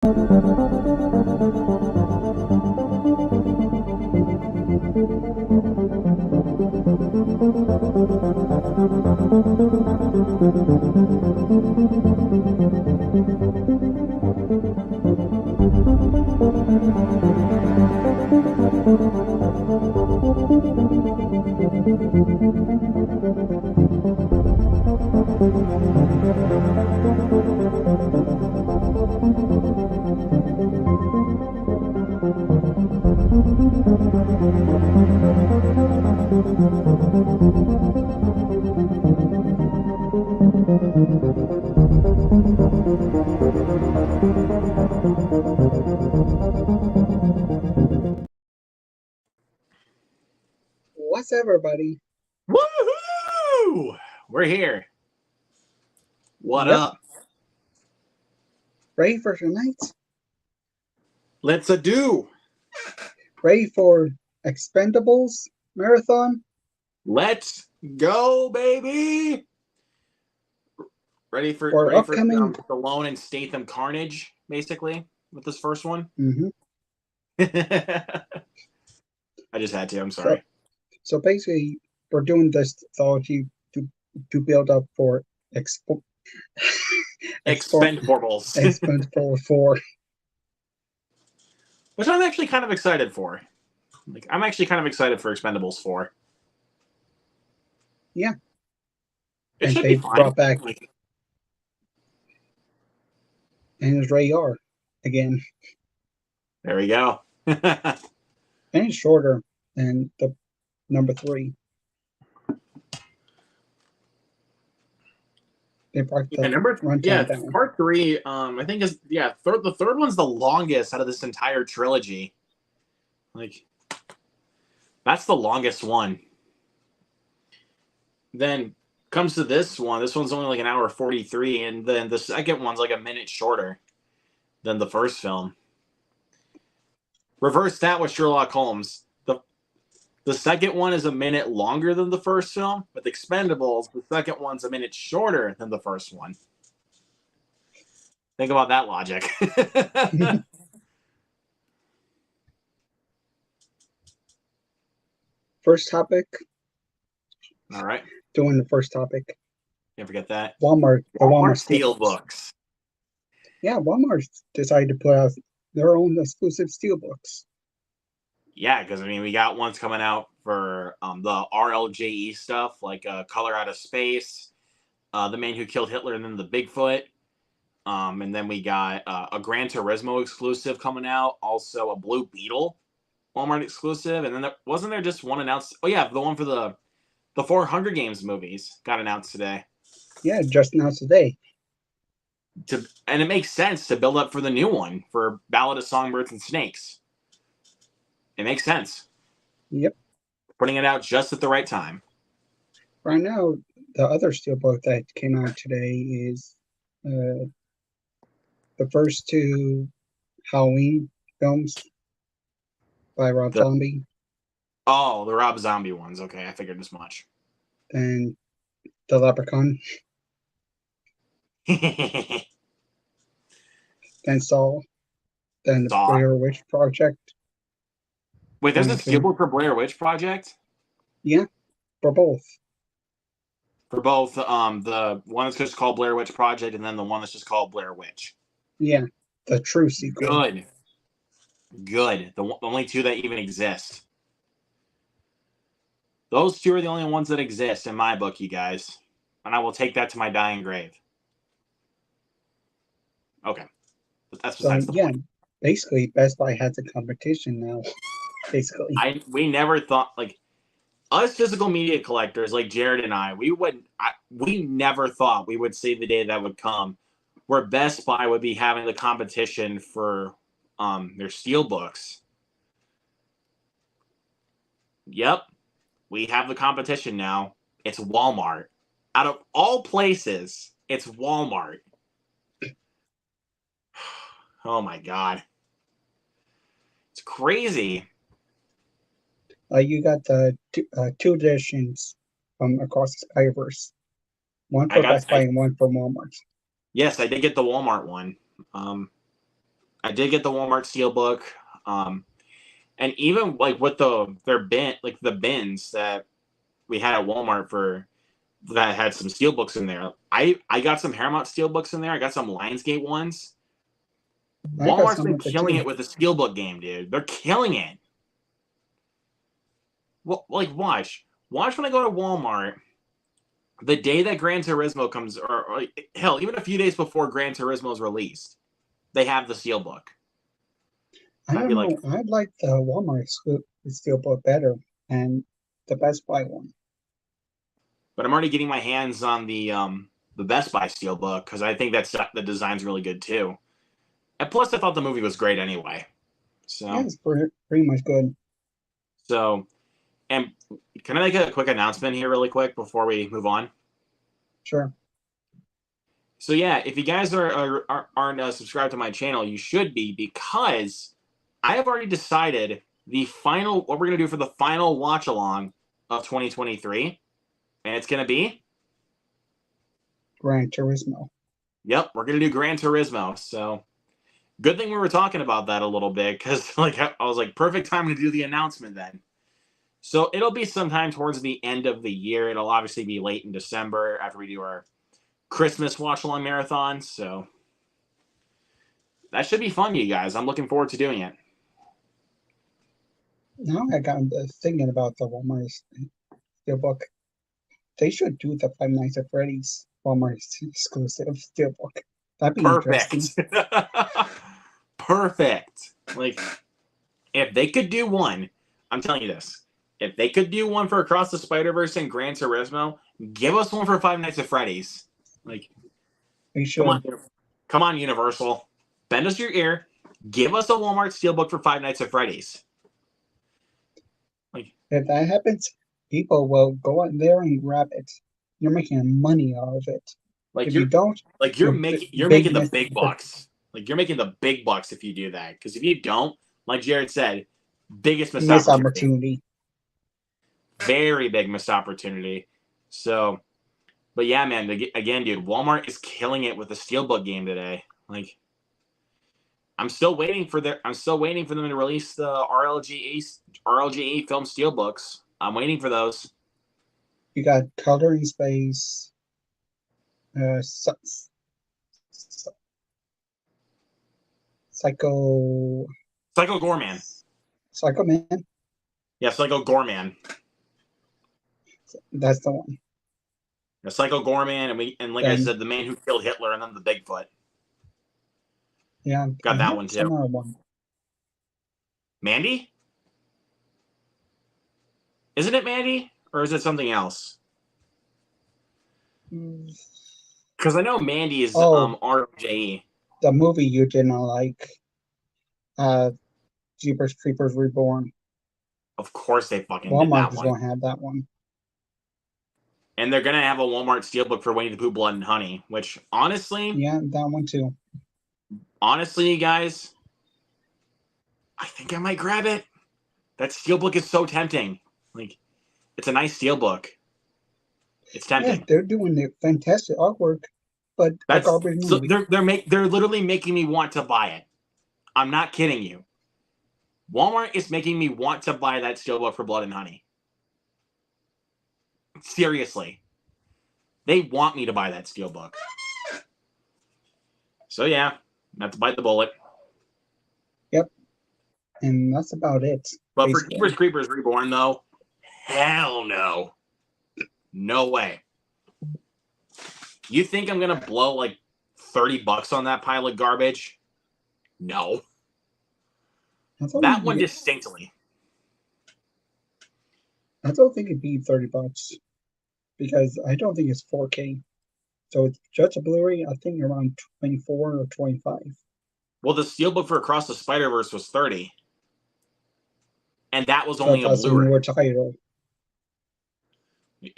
What's up, everybody? Woohoo! We're here. What Yep. up? Ready for tonight? Let's do. Ready for Expendables marathon? Let's go, baby. Ready for upcoming Stallone and Statham carnage, basically, with this first one. Mm-hmm. I just had to. I'm sorry. So basically, we're doing this mythology to build up for Expendables. Expendables 4. Which I'm actually kind of excited for. I'm actually kind of excited for Expendables 4. Yeah. It should they be fine. Brought back and it's Ray R again. There we go. And it's shorter than the number 3. They brought the part 3. I think is the third one's the longest out of this entire trilogy. That's the longest one. Then comes to this one. This one's only like an hour 43, and then the second one's like a minute shorter than the first film. Reverse that with Sherlock Holmes. The second one is a minute longer than the first film. With Expendables, the second one's a minute shorter than the first one. Think about that logic. First topic. All right. Doing the first topic. Can't forget that. Walmart steelbooks. Yeah, Walmart decided to put out their own exclusive steelbooks. Yeah, because we got ones coming out for the RLJE stuff, like Color Out of Space, The Man Who Killed Hitler, and then the Bigfoot. And then we got a Gran Turismo exclusive coming out, also a Blue Beetle Walmart exclusive, and then wasn't there just one announced? Oh yeah, the one for the 4 Hunger Games movies got announced today. Yeah, just announced today. And it makes sense to build up for the new one for Ballad of Songbirds and Snakes. It makes sense. Yep. Putting it out just at the right time. Right now, the other steelbook that came out today is the first 2 Halloween films by Rob Zombie. Oh, the Rob Zombie ones. Okay, I figured as much. And the Leprechaun. Then Saw. Then the Blair Witch Project. Wait, there's a steelbook for Blair Witch Project? Yeah, for both. For both, the one that's just called Blair Witch Project, and then the one that's just called Blair Witch. Yeah, the true sequel. Good. The only 2 that even exist. Those 2 are the only ones that exist in my book, you guys. And I will take that to my dying grave. Okay. But that's besides the point. Basically, Best Buy has a competition now. Basically. We never thought, us physical media collectors, like Jared and I, we never thought we would see the day that would come where Best Buy would be having the competition for their steelbooks. Yep. We have the competition now. It's Walmart. Out of all places, it's Walmart. Oh my God. It's crazy. You got the 2 editions from Across the Spider-Verse. One for Best Buy and one for Walmart. Yes, I did get the Walmart one. I did get the Walmart Steelbook. And even like with the bins that we had at Walmart for that had some steelbooks in there. I got some Paramount steelbooks in there. I got some Lionsgate ones. I got Walmart's some been of it killing too. it with the steelbook game, dude. They're killing it. Well, like watch when I go to Walmart the day that Gran Turismo comes, or hell, even a few days before Gran Turismo is released, they have the steelbook. I I'd be don't like, know. I like the Walmart Steelbook better and the Best Buy one. but I'm already getting my hands on the Best Buy steelbook because I think the design's really good too. And plus, I thought the movie was great anyway. Yeah, So, it's pretty much good. so, and can I make a quick announcement here, really quick, before we move on? Sure. So, yeah, if you guys aren't subscribed to my channel, you should be, because I have already decided what we're gonna do for the final watch along of 2023, and it's gonna be, Gran Turismo. yep, we're gonna do Gran Turismo. So, good thing we were talking about that a little bit, because like I was like, perfect time to do the announcement then. So it'll be sometime towards the end of the year. It'll obviously be late in December after we do our Christmas watch along marathon. So that should be fun, you guys. I'm looking forward to doing it. Now I got thinking about the Walmart Steelbook. They should do the Five Nights at Freddy's Walmart exclusive Steelbook. That'd be interesting. Perfect. Perfect. Like, if they could do one, I'm telling you this. If they could do one for Across the Spider-Verse and Gran Turismo, give us one for Five Nights at Freddy's. Like, We come on, should. come on, Universal. Bend us your ear. Give us a Walmart Steelbook for Five Nights at Freddy's. Like, If that happens, people will go out there and grab it. You're making money out of it. like If you you're don't, you're you're making the big bucks. Like, you're making the big bucks if you do that. Because if you don't, like Jared said, biggest missed missed opportunity. opportunity. Very big missed opportunity. So, but yeah, man. Again, dude, Walmart is killing it with the Steelbook game today. Like, I'm still waiting for them to release the RLGE film Steelbooks. I'm waiting for those. You got Coloring Space, Psycho, Psycho Gorman. Psycho Man. Yeah, Psycho Gorman. That's the one. Yeah, Psycho Gorman, and like I said, the man who killed Hitler, and then the Bigfoot. Yeah, Got that one too. Some other one. Mandy? Isn't it Mandy? Or is it something else? Because I know Mandy is RJE. The movie you didn't like, Jeepers Creepers Reborn. Of course they fucking did Walmart that is one. going to have that one. And they're going to have a Walmart Steelbook for Winnie the Pooh Blood and Honey, which honestly... Yeah, that one too. Honestly, you guys, I think I might grab it. That Steelbook is so tempting. Like, it's a nice Steelbook. It's tempting. Yeah, they're doing the fantastic artwork, but a garbage movie. So they're literally making me want to buy it. I'm not kidding you. Walmart is making me want to buy that Steelbook for Blood and Honey. Seriously. They want me to buy that Steelbook. So yeah, have to bite the bullet. Yep. And that's about it. But basically. for Jeepers Creepers Reborn, though, hell no. No way. You think I'm going to blow like $30 on that pile of garbage? No. That one distinctly. I don't think it'd be $30 because I don't think it's 4K. So it's just a Blu-ray, I think around 24 or 25. Well, the Steelbook for Across the Spider-Verse was 30. And that was only a Blu-ray. A newer title.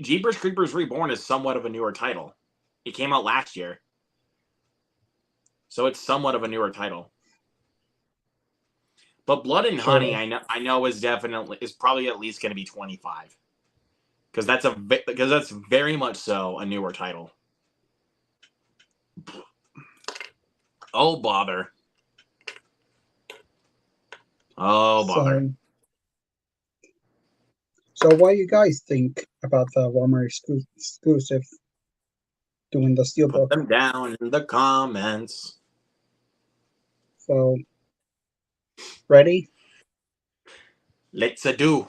Jeepers Creepers Reborn is somewhat of a newer title. It came out last year. So it's somewhat of a newer title. But Blood and Honey, I know is probably at least going to be 25. Because that's very much so a newer title. Oh, bother. Oh, bother. So what do you guys think about the Walmart exclusive doing the Put steelbook? them down in the comments. So, ready? Let's do.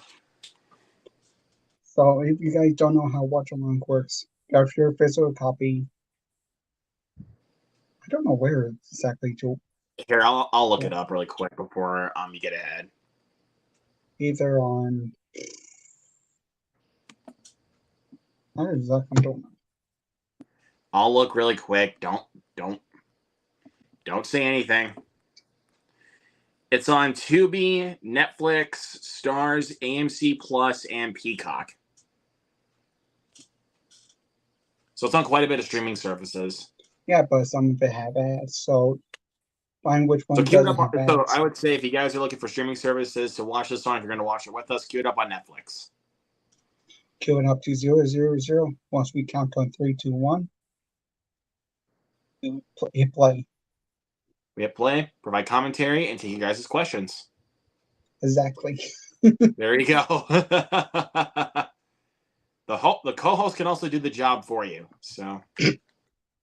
So if you guys don't know how WatchAlong works, grab your physical copy. I don't know where exactly to, Here, I'll look it up really quick before you get ahead. either on, how does that come to? I'll look really quick. Don't say anything. It's on Tubi, Netflix, Stars, AMC Plus, and Peacock. So it's on quite a bit of streaming services. Yeah, but some of it have ads, so find which So one queue it doesn't up. have So ads. I would say if you guys are looking for streaming services to watch this on, if you're going to watch it with us, queue it up on Netflix. Queue it up to 000. Once we count on 3, 2, 1, hit play. We hit play, provide commentary, and take you guys' questions. Exactly. There you go. The co-host can also do the job for you. So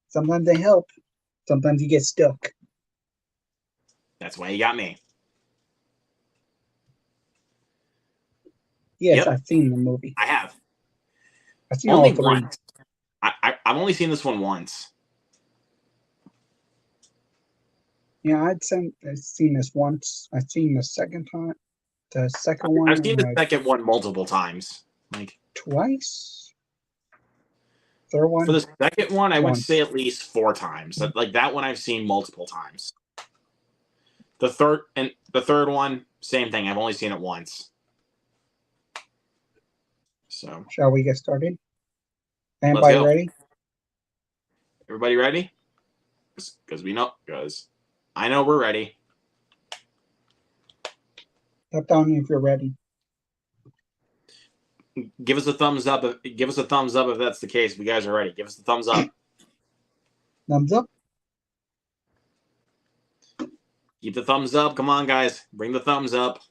Sometimes they help. Sometimes you get stuck. that's why you got me. Yes, Yep, I've seen the movie. I have. I've seen all Only three. once. I've only seen this one once. Yeah, I've seen this once. I've seen the second time, the second one, I've seen and the second one multiple times. Like twice. Third for one, the second one, I would say once. at least 4 times. Like that one, I've seen multiple times. The third one, same thing. I've only seen it once. So Shall we get started? let's Anybody go. ready? Everybody ready? Because I know we're ready. Tap down if you're ready. Give us a thumbs up. Give us a thumbs up if that's the case. If you guys are ready. Give us a thumbs up. Thumbs up. Keep the thumbs up. Come on, guys. Bring the thumbs up.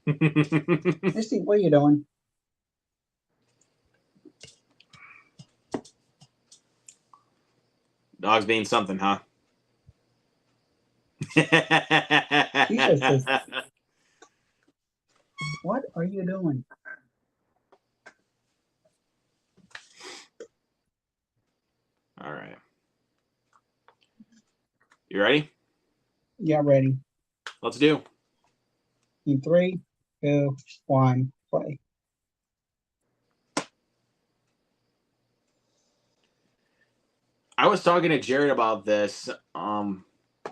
Let's see what you doing. Dog's being something, huh? Jesus, what are you doing? All right. You ready? Yeah, ready. Let's do. In 3, 2, 1, play. I was talking to Jared about this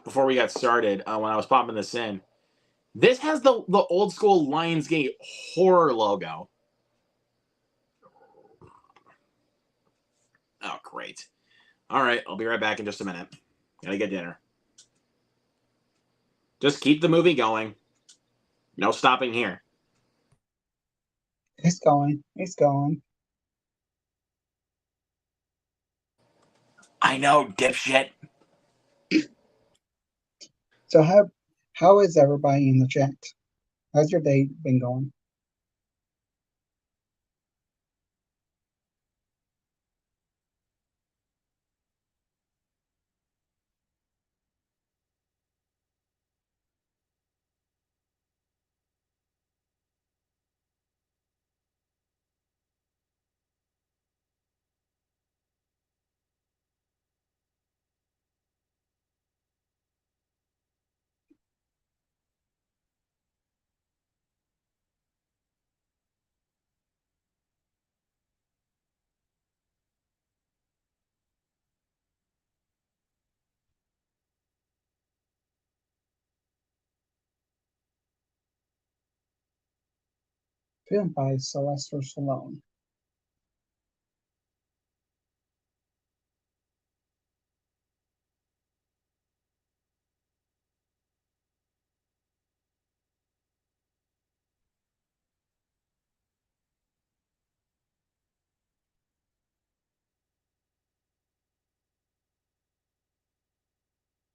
before we got started when I was popping this in. This has the old school Lionsgate horror logo. Oh, great. All right, I'll be right back in just a minute. Gotta get dinner. Just keep the movie going. No stopping here. It's going. It's going. I know, dipshit. So how is everybody in the chat? How's your day been going? Filmed by Sylvester Stallone.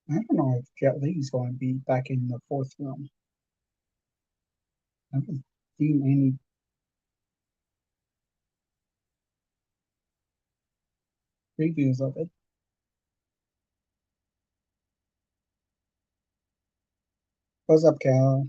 I don't know if Jet Li's going to be back in the fourth film. I haven't seen any previews of it. What's up, Cal?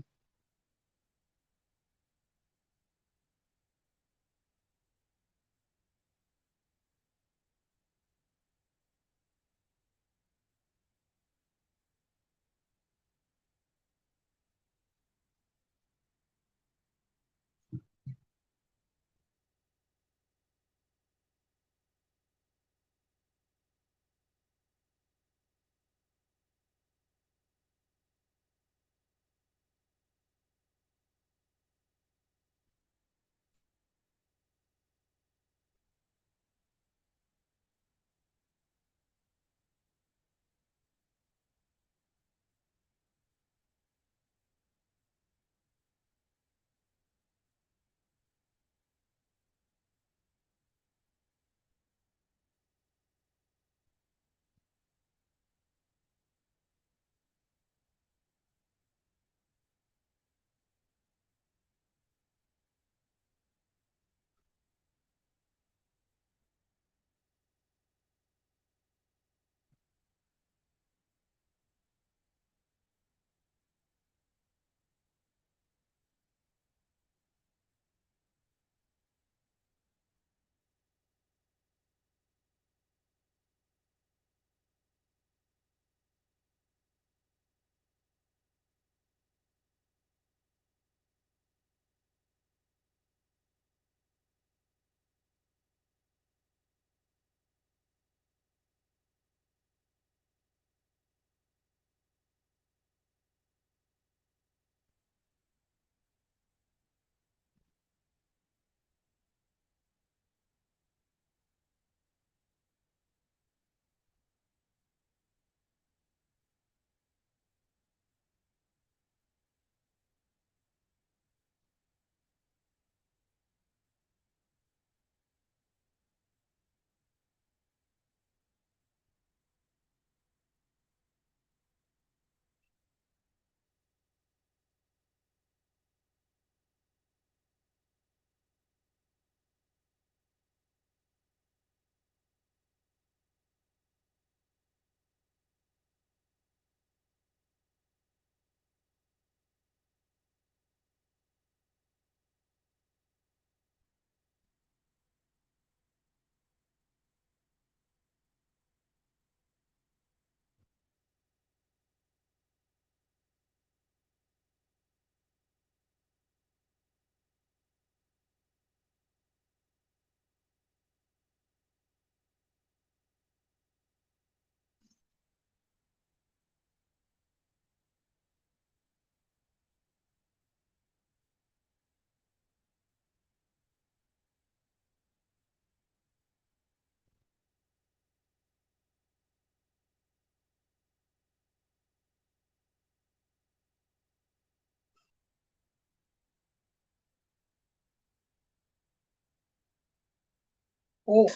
Oh,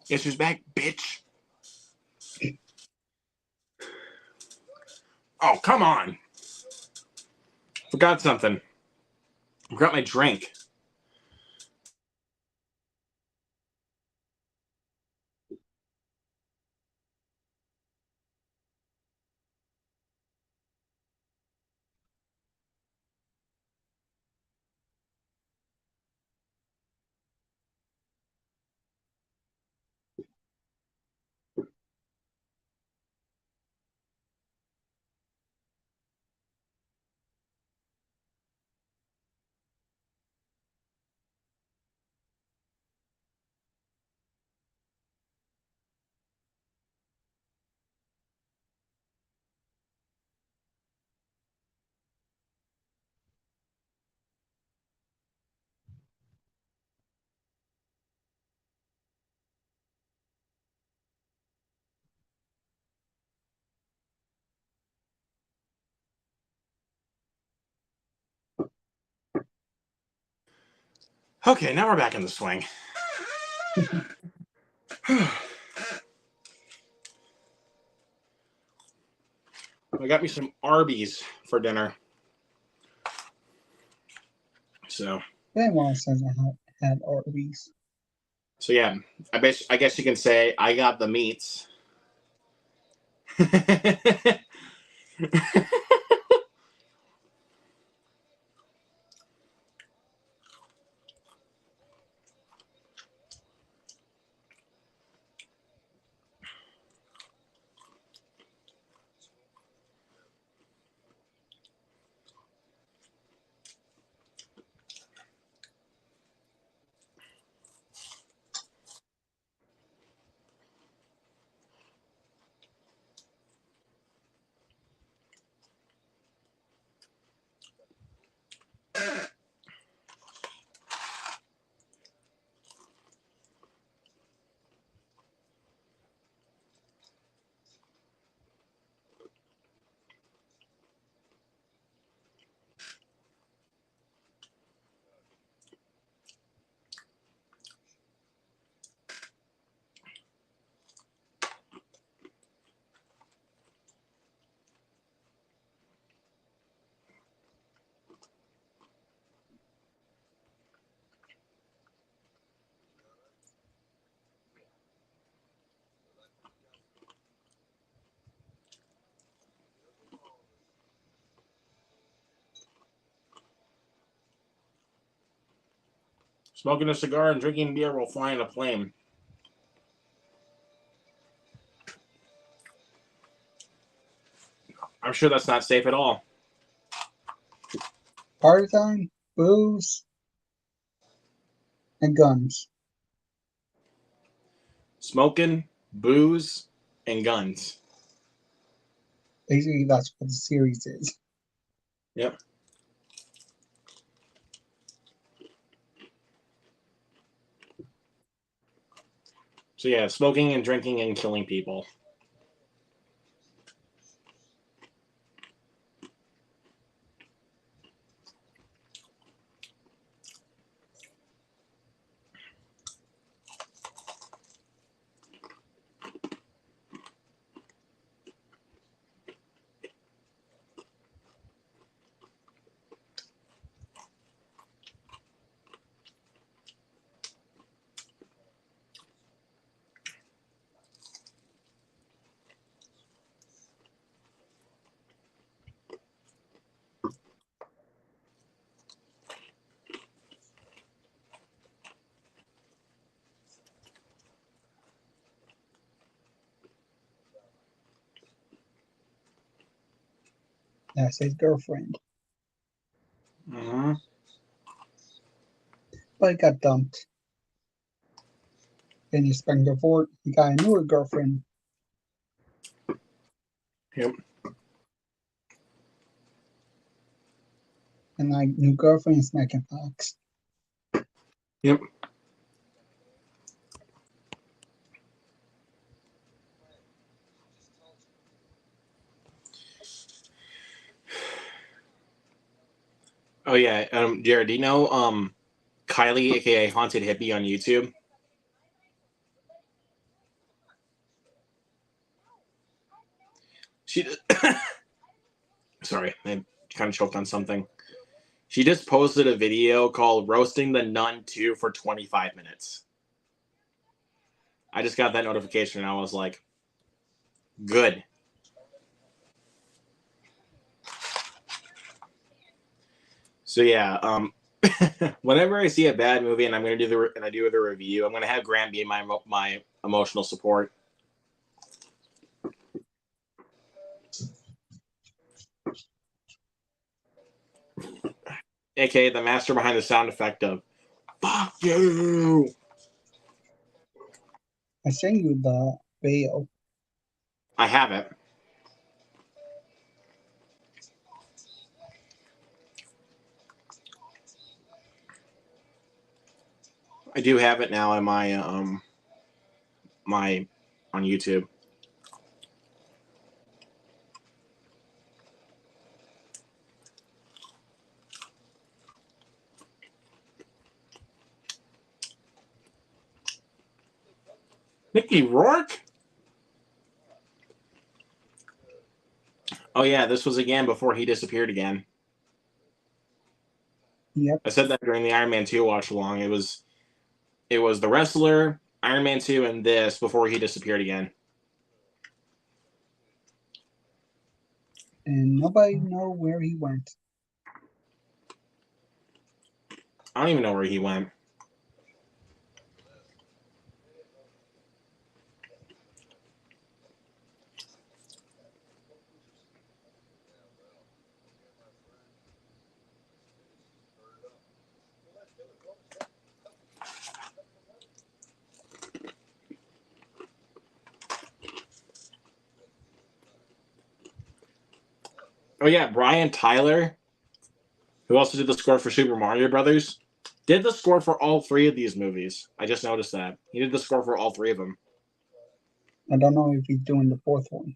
Guess who's back, bitch? Oh, come on. Forgot something. Forgot my drink. Okay, now we're back in the swing. I got me some Arby's for dinner. So. Been a while since I had Arby's. So yeah, I guess you can say I got the meats. Smoking a cigar and drinking beer while flying a plane. I'm sure that's not safe at all. Party time, booze, and guns. Smoking, booze, and guns. Basically, that's what the series is. Yep. So yeah, smoking and drinking and killing people. That's his girlfriend. Mm-hmm. But he got dumped. Then he sprang the fort. He got a newer girlfriend. Yep. And like New Girlfriend is Megan Fox. Yep. Oh yeah, Jared, do you know Kylie, aka Haunted Hippie, on YouTube? She, sorry, I kind of choked on something. She just posted a video called "Roasting the Nun 2" for 25 minutes. I just got that notification and I was like, good. So yeah, whenever I see a bad movie and I'm gonna do the review, I'm gonna have Grant be my emotional support. AKA the master behind the sound effect of "fuck you." I sent you the video. I have it. I do have it now in my on YouTube. Mickey Rourke? Oh yeah, this was again before he disappeared again. Yep. I said that during the Iron Man 2 watch along. It was the wrestler, Iron Man 2, and this before he disappeared again. And nobody know where he went. I don't even know where he went. Oh yeah, Brian Tyler, who also did the score for Super Mario Brothers, did the score for all three of these movies. I just noticed that. He did the score for all three of them. I don't know if he's doing the fourth one.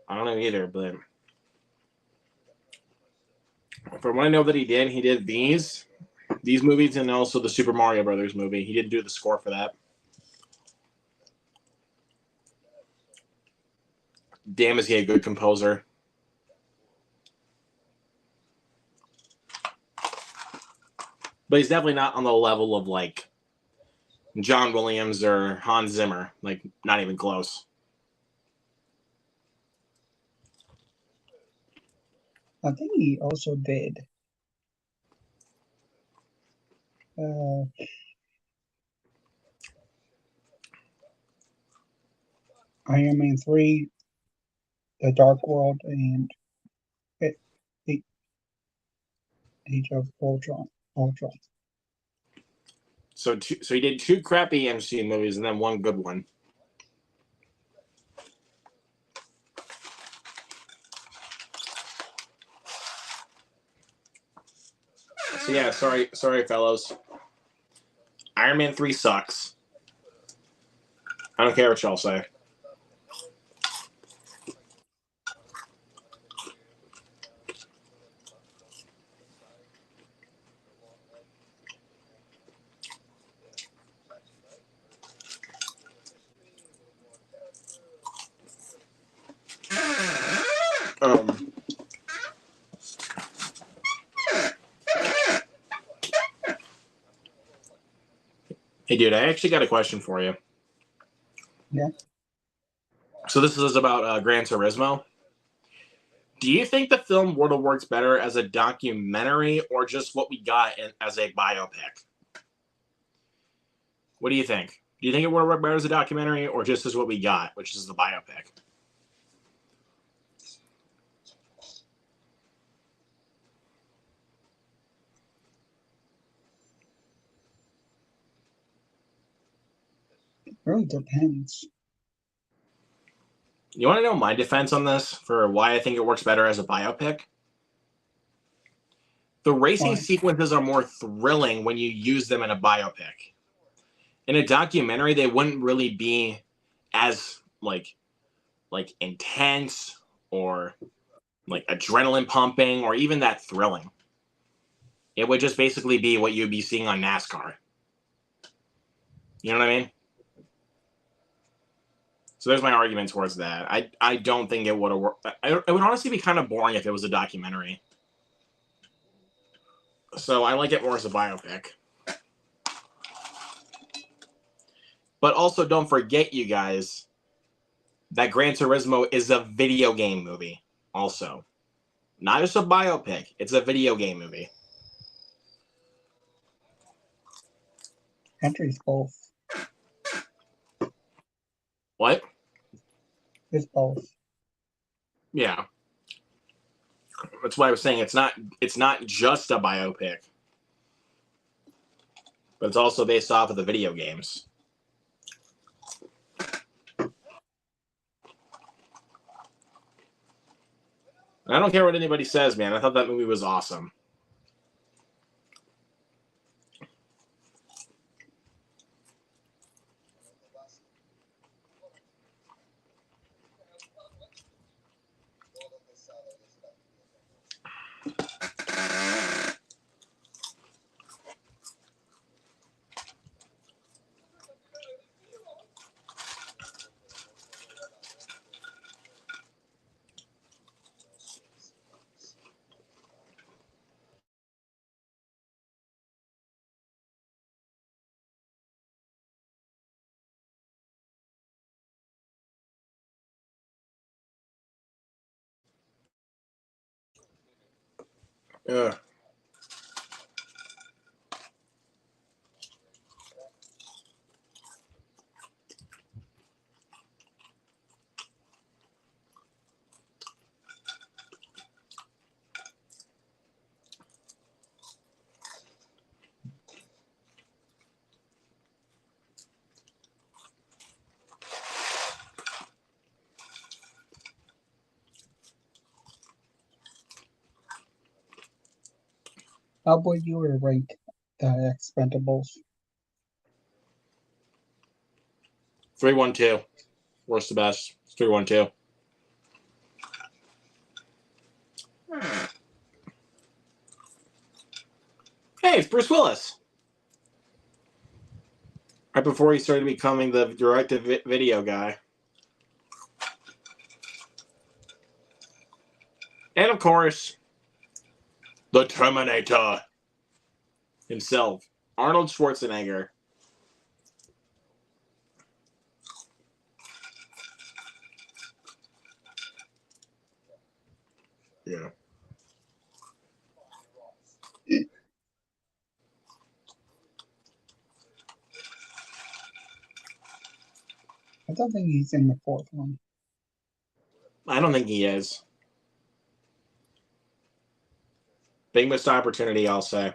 I don't know either, but from what I know that he did these movies and also the Super Mario Brothers movie. He didn't do the score for that. Damn, is he a good composer? But he's definitely not on the level of like John Williams or Hans Zimmer. Like, not even close. I think he also did Iron Man 3, The Dark World, and Age of Ultron. So he did two crappy MCU movies and then one good one. So yeah, sorry, fellas. Iron Man 3 sucks. I don't care what y'all say. Um, hey, dude, I actually got a question for you. Yeah. So this is about Gran Turismo. Do you think the film would have worked better as a documentary or just what we got as a biopic? What do you think? Do you think it would have worked better as a documentary or just as what we got, which is the biopic? It really depends. You want to know my defense on this for why I think it works better as a biopic? The racing Why? sequences are more thrilling when you use them in a biopic. In a documentary, they wouldn't really be as like intense or like adrenaline pumping or even that thrilling. It would just basically be what you'd be seeing on NASCAR. You know what I mean? So there's my argument towards that. I don't think it would have worked. It would honestly be kind of boring if it was a documentary. So I like it more as a biopic. But also don't forget, you guys, that Gran Turismo is a video game movie also. Not just a biopic. It's a video game movie. Entry's both. What? It's both. Yeah. That's why I was saying it's not just a biopic. But it's also based off of the video games. I don't care what anybody says, man. I thought that movie was awesome. Ugh. How would you rank the Expendables? 3-1-2. Worst to best. 3-1-2. Hey, it's Bruce Willis. Right before he started becoming the direct-to-video guy. And of course, the Terminator himself, Arnold Schwarzenegger. Yeah. I don't think he's in the fourth one. I don't think he is. Big missed opportunity, I'll say.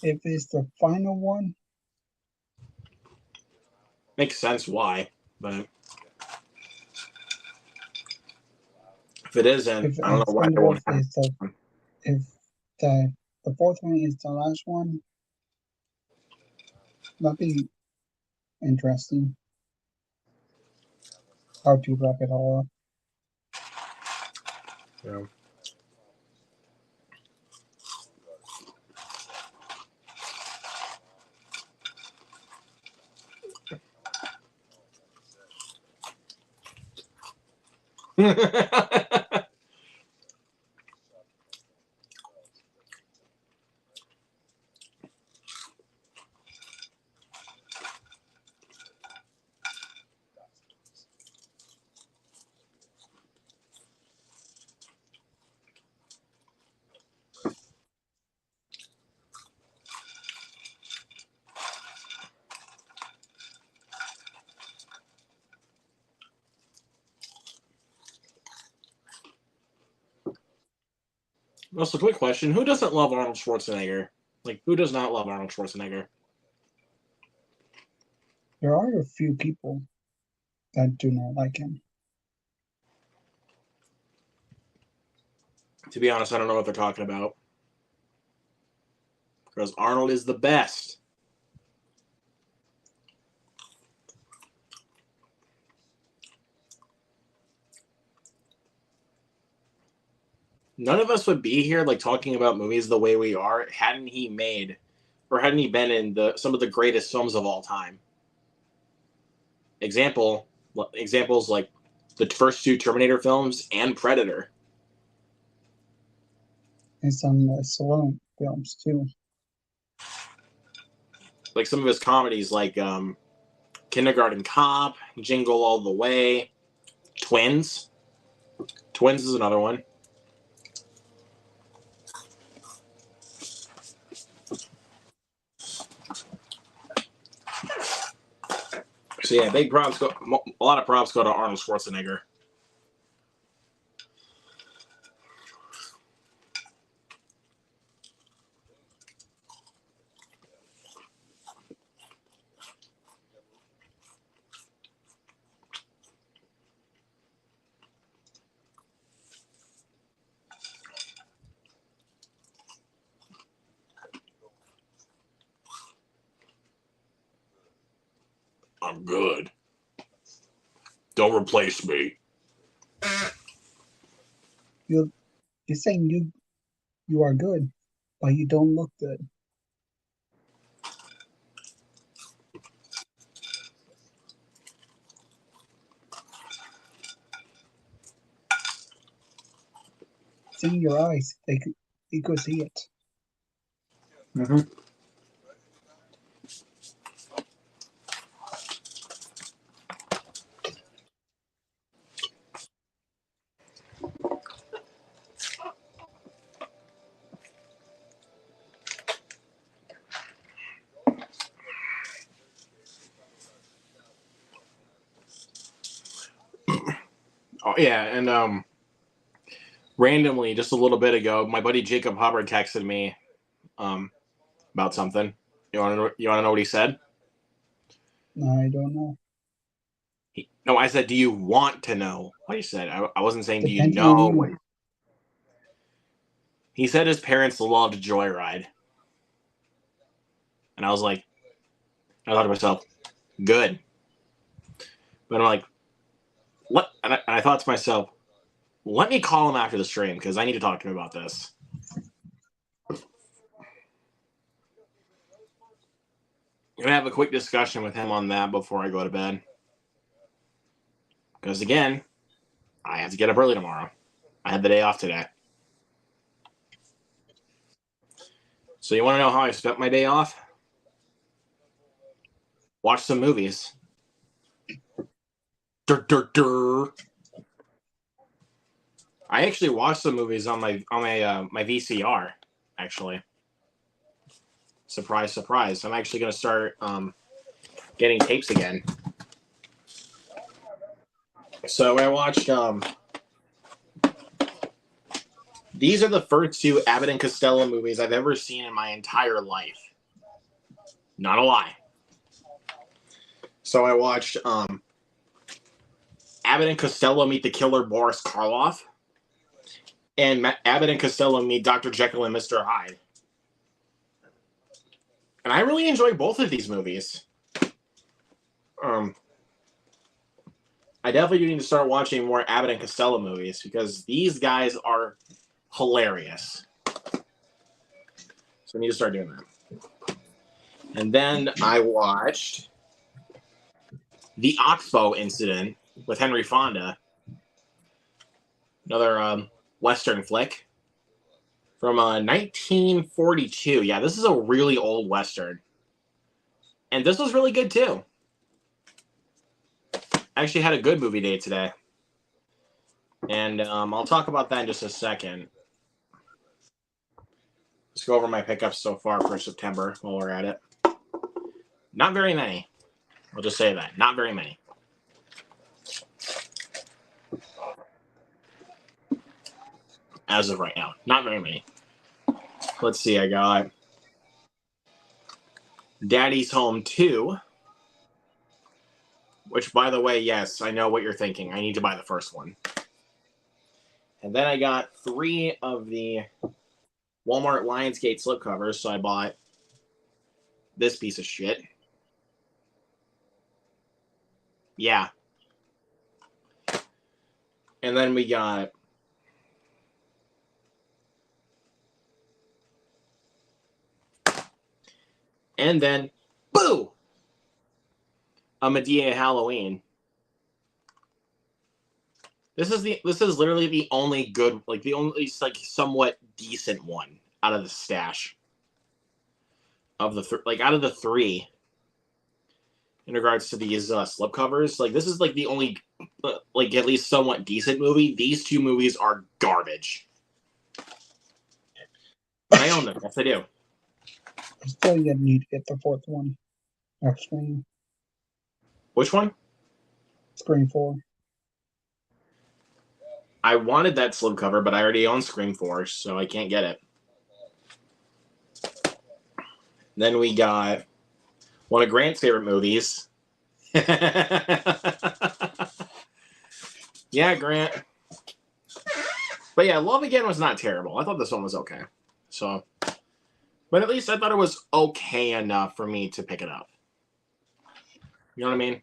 If it's the final one, Makes sense why, but if it isn't, if I don't know why they won't Expendables have is if the fourth one is the last one, that'd be interesting. How to wrap it all up. Yeah. Also, quick question: who doesn't love Arnold Schwarzenegger? Like, who does not love Arnold Schwarzenegger? There are a few people that do not like him. To be honest, I don't know what they're talking about. Because Arnold is the best. None of us would be here like talking about movies the way we are hadn't he made or hadn't he been in some of the greatest films of all time. Examples like the first two Terminator films and Predator. And some Stallone films too. Like some of his comedies like Kindergarten Cop, Jingle All the Way, Twins. Twins is another one. So yeah, a lot of props go to Arnold Schwarzenegger. I'm good. Don't replace me. You're saying you are good, but you don't look good. It's in your eyes. You could see it. Mm-hmm. Oh yeah, and randomly, just a little bit ago, my buddy Jacob Hubbard texted me about something. You want to know what he said? I don't know. No, I said, do you want to know what he said? I wasn't saying, do you Depending on know you. what he said his parents loved Joyride. And I was like, I thought to myself, good. But I'm like, what? And I thought to myself, let me call him after the stream because I need to talk to him about this. I'm gonna have a quick discussion with him on that before I go to bed. Because again, I have to get up early tomorrow. I had the day off today. So you want to know how I spent my day off? Watch some movies. Dur, dur, dur. I actually watched some movies on my VCR. Actually, surprise, surprise! I'm actually gonna start getting tapes again. So I watched. These are the first two Abbott and Costello movies I've ever seen in my entire life. Not a lie. So I watched Abbott and Costello Meet the Killer Boris Karloff, and Abbott and Costello Meet Dr. Jekyll and Mr. Hyde. And I really enjoy both of these movies. I definitely need to start watching more Abbott and Costello movies because these guys are hilarious. So I need to start doing that. And then I watched The Oxbow Incident with Henry Fonda. Another Western flick from 1942. Yeah, this is a really old Western. And this was really good too. I actually had a good movie day today. And I'll talk about that in just a second. Let's go over my pickups so far for September while we're at it. Not very many. I'll just say that. Not very many. As of right now. Not very many. Let's see. I got Daddy's Home 2. Which, by the way, yes, I know what you're thinking. I need to buy the first one. And then I got 3 of the Walmart Lionsgate slipcovers, so I bought this piece of shit. Yeah. And then we got and then boo! A Medea Halloween. This is literally the only good, like the only like somewhat decent one out of the stash of the out of the 3 in regards to these slipcovers. Like this is like the only like at least somewhat decent movie. These 2 movies are garbage. But I own them. Yes, I do. I still need to get the 4th one. Screen. Which one? Screen 4. I wanted that slipcover, but I already own Scream 4, so I can't get it. Then we got one of Grant's favorite movies. Yeah, Grant. But yeah, Love Again was not terrible. I thought this one was okay. So, but at least I thought it was okay enough for me to pick it up. You know what I mean?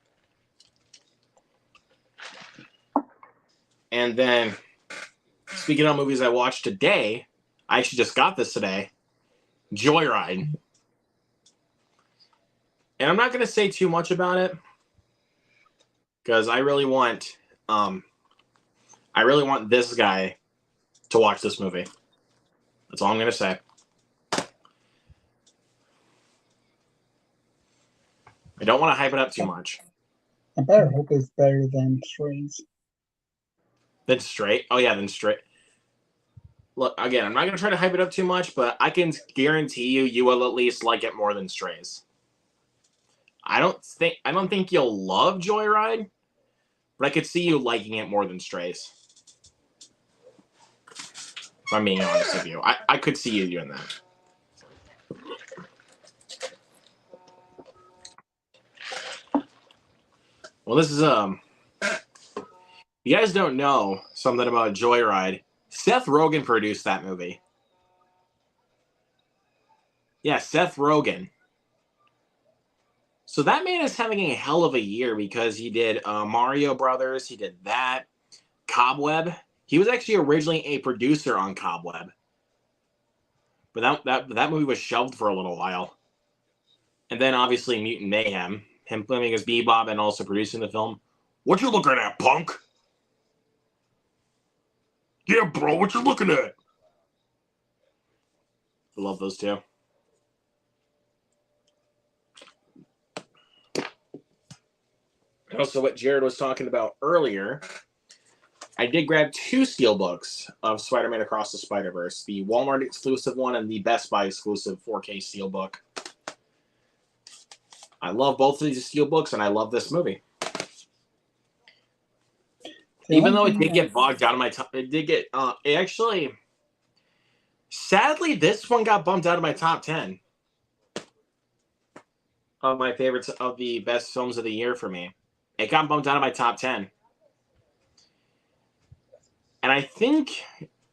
And then, speaking of movies I watched today, I actually just got this today. Joyride. And I'm not going to say too much about it because I really want this guy to watch this movie. That's all I'm going to say. I don't want to hype it up too much. I better hope it's better than Strays. Then Straight? Oh yeah, then Straight. Look, again, I'm not going to try to hype it up too much, but I can guarantee you will at least like it more than Strays. I don't think you'll love Joyride, but I could see you liking it more than Strays. If I'm being honest with you. I could see you doing that. Well, this is you guys don't know something about Joyride. Seth Rogen produced that movie. Yeah, Seth Rogen. So that man is having a hell of a year because he did Mario Brothers. He did that. Cobweb. He was actually originally a producer on Cobweb. But that movie was shelved for a little while. And then obviously Mutant Mayhem. Him playing as Bebop and also producing the film. What you looking at, punk? Yeah, bro, what you looking at? I love those two. Also, what Jared was talking about earlier, I did grab 2 steelbooks of Spider-Man Across the Spider-Verse, the Walmart exclusive one and the Best Buy exclusive 4K steelbook. I love both of these steelbooks, and I love this movie. Even though it did get bogged out of my top, it did get, it actually, sadly, this one got bumped out of my top 10 of my favorites of the best films of the year for me. It got bumped out of my top 10. And I think,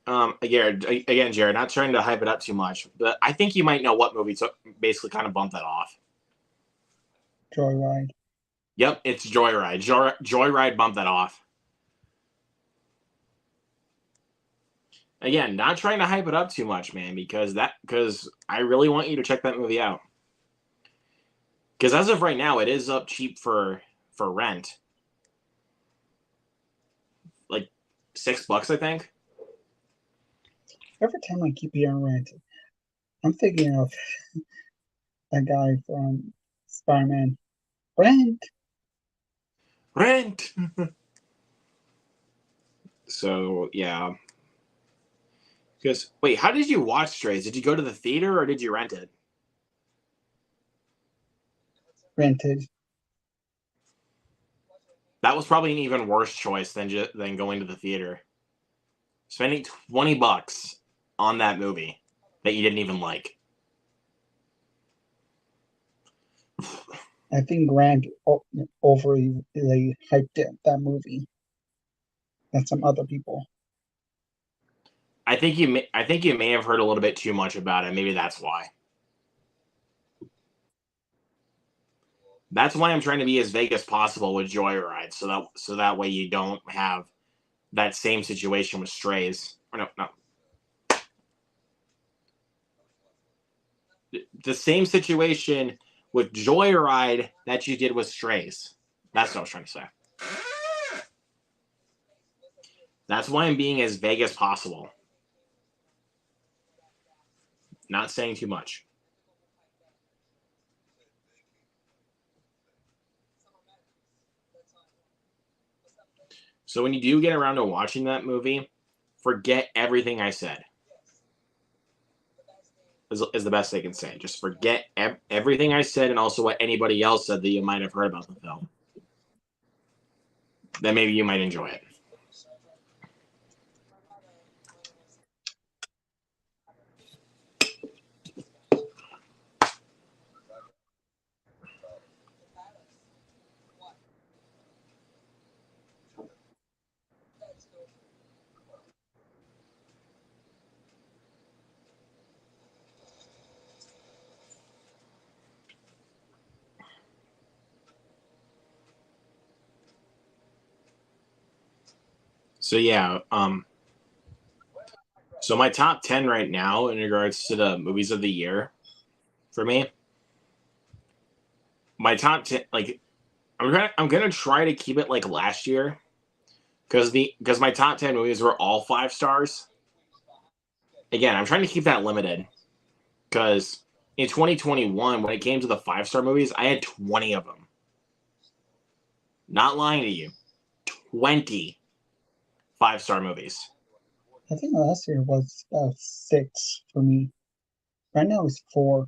again, Jared, not trying to hype it up too much, but I think you might know what movie basically kind of bumped that off. Joyride. Yep, it's Joyride. Joyride bumped that off. Again, not trying to hype it up too much, man, because I really want you to check that movie out. Because as of right now, it is up cheap for rent. Like $6, I think. Every time I keep hearing rent, I'm thinking of that guy from Spider-Man. Rent. So yeah. Because wait, how did you watch Strays? Did you go to the theater or did you rent it? Rented. That was probably an even worse choice than going to the theater. Spending $20 on that movie that you didn't even like. I think Grant overly hyped that movie than some other people. I think you may have heard a little bit too much about it. Maybe that's why. That's why I'm trying to be as vague as possible with Joyride, so that way you don't have that same situation with Strays. Or no. The same situation with Joyride that you did with Strays. That's what I was trying to say. That's why I'm being as vague as possible. Not saying too much. So when you do get around to watching that movie, forget everything I said. Is the best I can say. Just forget everything I said and also what anybody else said that you might have heard about the film. Then maybe you might enjoy it. So yeah, so my top 10 right now in regards to the movies of the year for me, my top 10, like I'm gonna try to keep it like last year because my top 10 movies were all 5 stars. Again, I'm trying to keep that limited because in 2021 when it came to the 5 star movies, I had 20 of them. Not lying to you, 20 5 star movies. I think last year was about 6 for me. Right now it's 4.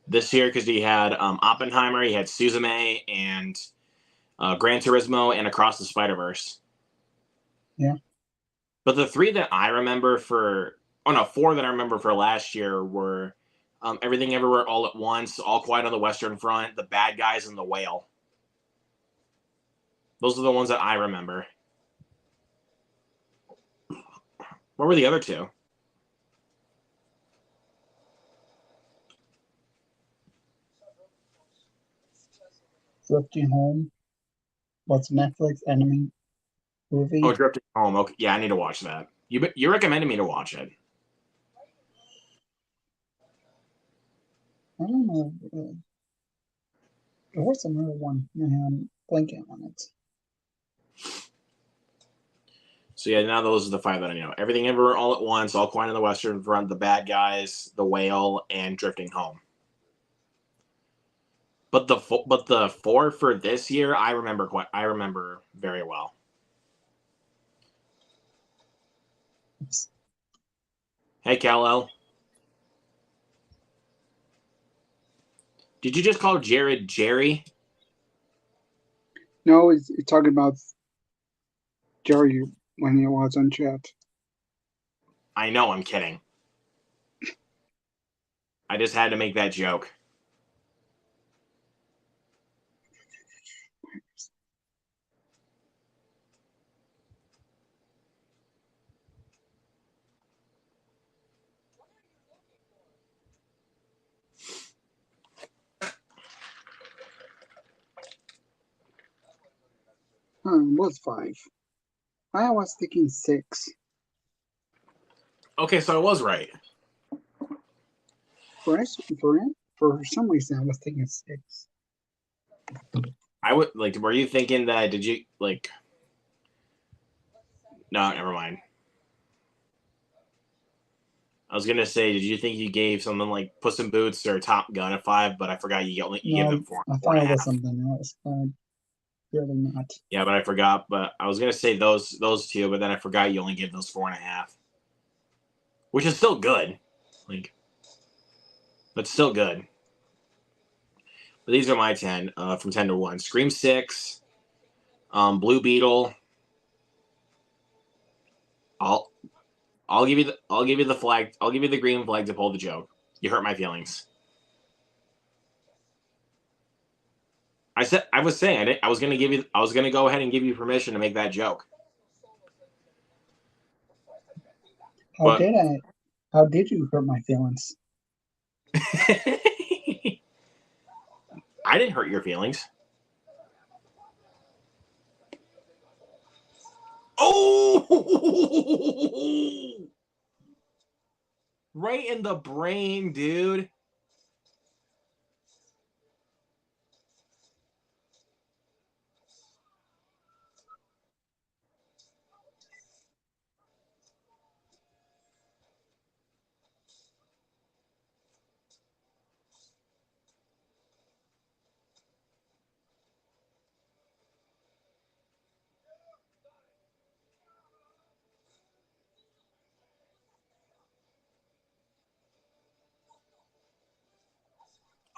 This year because he had Oppenheimer, he had Suzume, and Gran Turismo, and Across the Spider-Verse. Yeah. But the 3 that I remember for, 4 that I remember for last year were Everything Everywhere All at Once, All Quiet on the Western Front, The Bad Guys, and The Whale. Those are the ones that I remember. What were the other 2? Drifting Home. What's Netflix enemy movie? Oh, Drifting Home. Okay, yeah, I need to watch that. You recommended me to watch it. I don't know. There was another one. I'm blanking on it. So yeah, now those are the 5 that I know. Everything Everywhere All at Once, All Quiet on the Western Front, The Bad Guys, The Whale, and Drifting Home. But the 4 for this year, I remember very well. Oops. Hey, Kal-El. Did you just call Jared Jerry? No, it's talking about Jerry when he was on chat. I know, I'm kidding. I just had to make that joke. It was 5. I was thinking 6. Okay, so I was right. For some reason, I was thinking 6. I would like. Were you thinking that? Did you like? No, never mind. I was gonna say, did you think you gave something like Puss in Boots or Top Gun a 5? But I forgot you gave No, them four I four thought and it a was half. something else, but really not. Yeah, but I forgot. But I was gonna say those 2, but then I forgot you only gave those 4.5, which is still good. Like, but still good. But these are my 10 from 10 to 1. Scream 6, Blue Beetle. I'll give you the flag. I'll give you the green flag to pull the joke. You hurt my feelings. I was saying I was gonna go ahead and give you permission to make that joke. How But did I? How did you hurt my feelings? I didn't hurt your feelings. Oh, right in the brain, dude.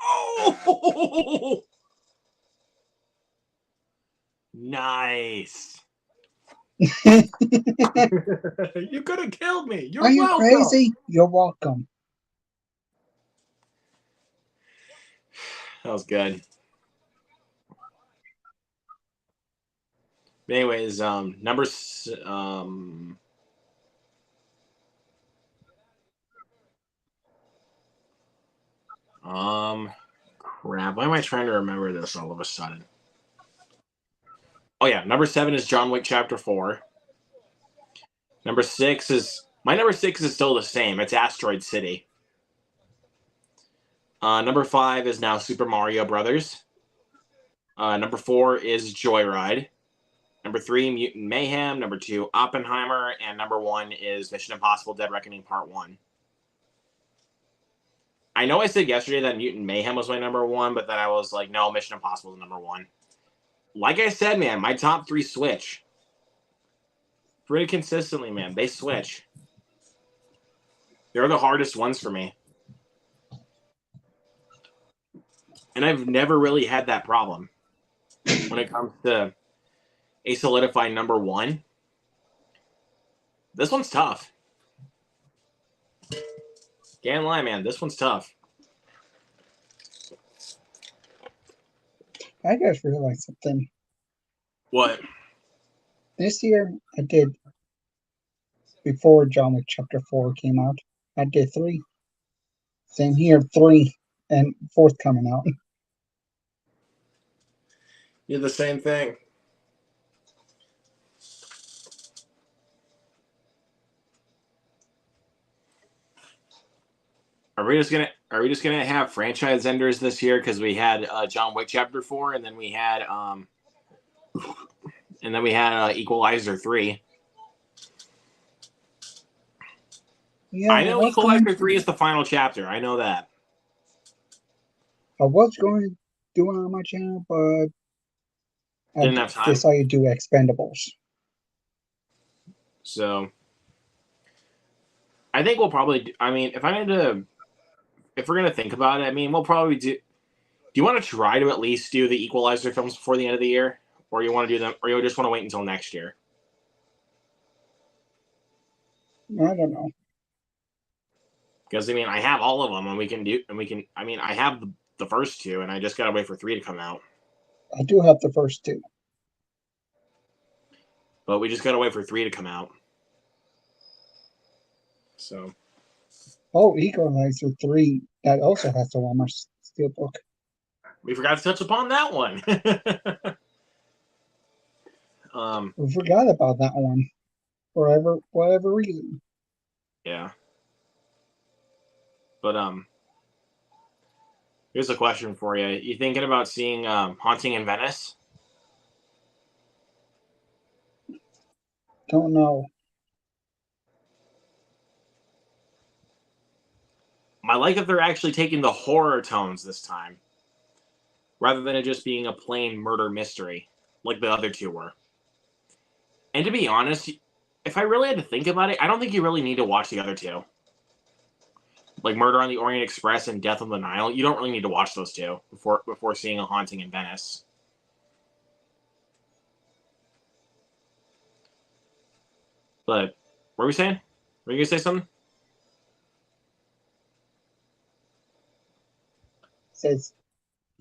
Oh, nice. Are You could have killed me. You're you welcome. crazy? You're welcome. That was good. But anyways, crap. Why am I trying to remember this all of a sudden? Oh yeah, number 7 is John Wick Chapter 4. Number 6 is number 6 is still the same. It's Asteroid City. Number 5 is now Super Mario Brothers. Number 4 is Joyride. Number 3, Mutant Mayhem. Number 2, Oppenheimer. And number 1 is Mission Impossible Dead Reckoning Part 1. I know I said yesterday that Mutant Mayhem was my number 1, but then I was like, no, Mission Impossible is number 1. Like I said, man, my top 3 switch. Pretty consistently, man. They switch. They're the hardest ones for me. And I've never really had that problem when it comes to a solidified number 1. This one's tough. Can't lie, man. This one's tough. I just realized something. What? This year I did, before John Wick Chapter 4 came out, I did 3. Same here, 3, and 4th coming out. You're the same thing. Are we just gonna have franchise enders this year? Because we had John Wick Chapter 4, and then we had Equalizer 3. Yeah, I know Equalizer 3 is the final chapter. I know that. I was going to do it on my channel, but Didn't have time. decided to do Expendables. So I think we'll probably. I mean, if we're gonna think about it, I mean, we'll probably do. Do you want to try to at least do the Equalizer films before the end of the year, or you want to do them, or you just want to wait until next year? I don't know. Because I mean, I have all of them, and we can. I mean, I have the first 2, and I just gotta wait for 3 to come out. I do have the first 2. But we just gotta wait for 3 to come out. So. Oh, Equalizer 3. That also has the Walmart Steelbook. We forgot to touch upon that one. We forgot about that one. For whatever reason. Yeah. But here's a question for you. You thinking about seeing Haunting in Venice? Don't know. I like that they're actually taking the horror tones this time, rather than it just being a plain murder mystery like the other 2 were. And to be honest, if I really had to think about it, I don't think you really need to watch the other 2. Like Murder on the Orient Express and Death on the Nile. You don't really need to watch those 2 before seeing A Haunting in Venice. But what were we saying? Were you gonna say something? Says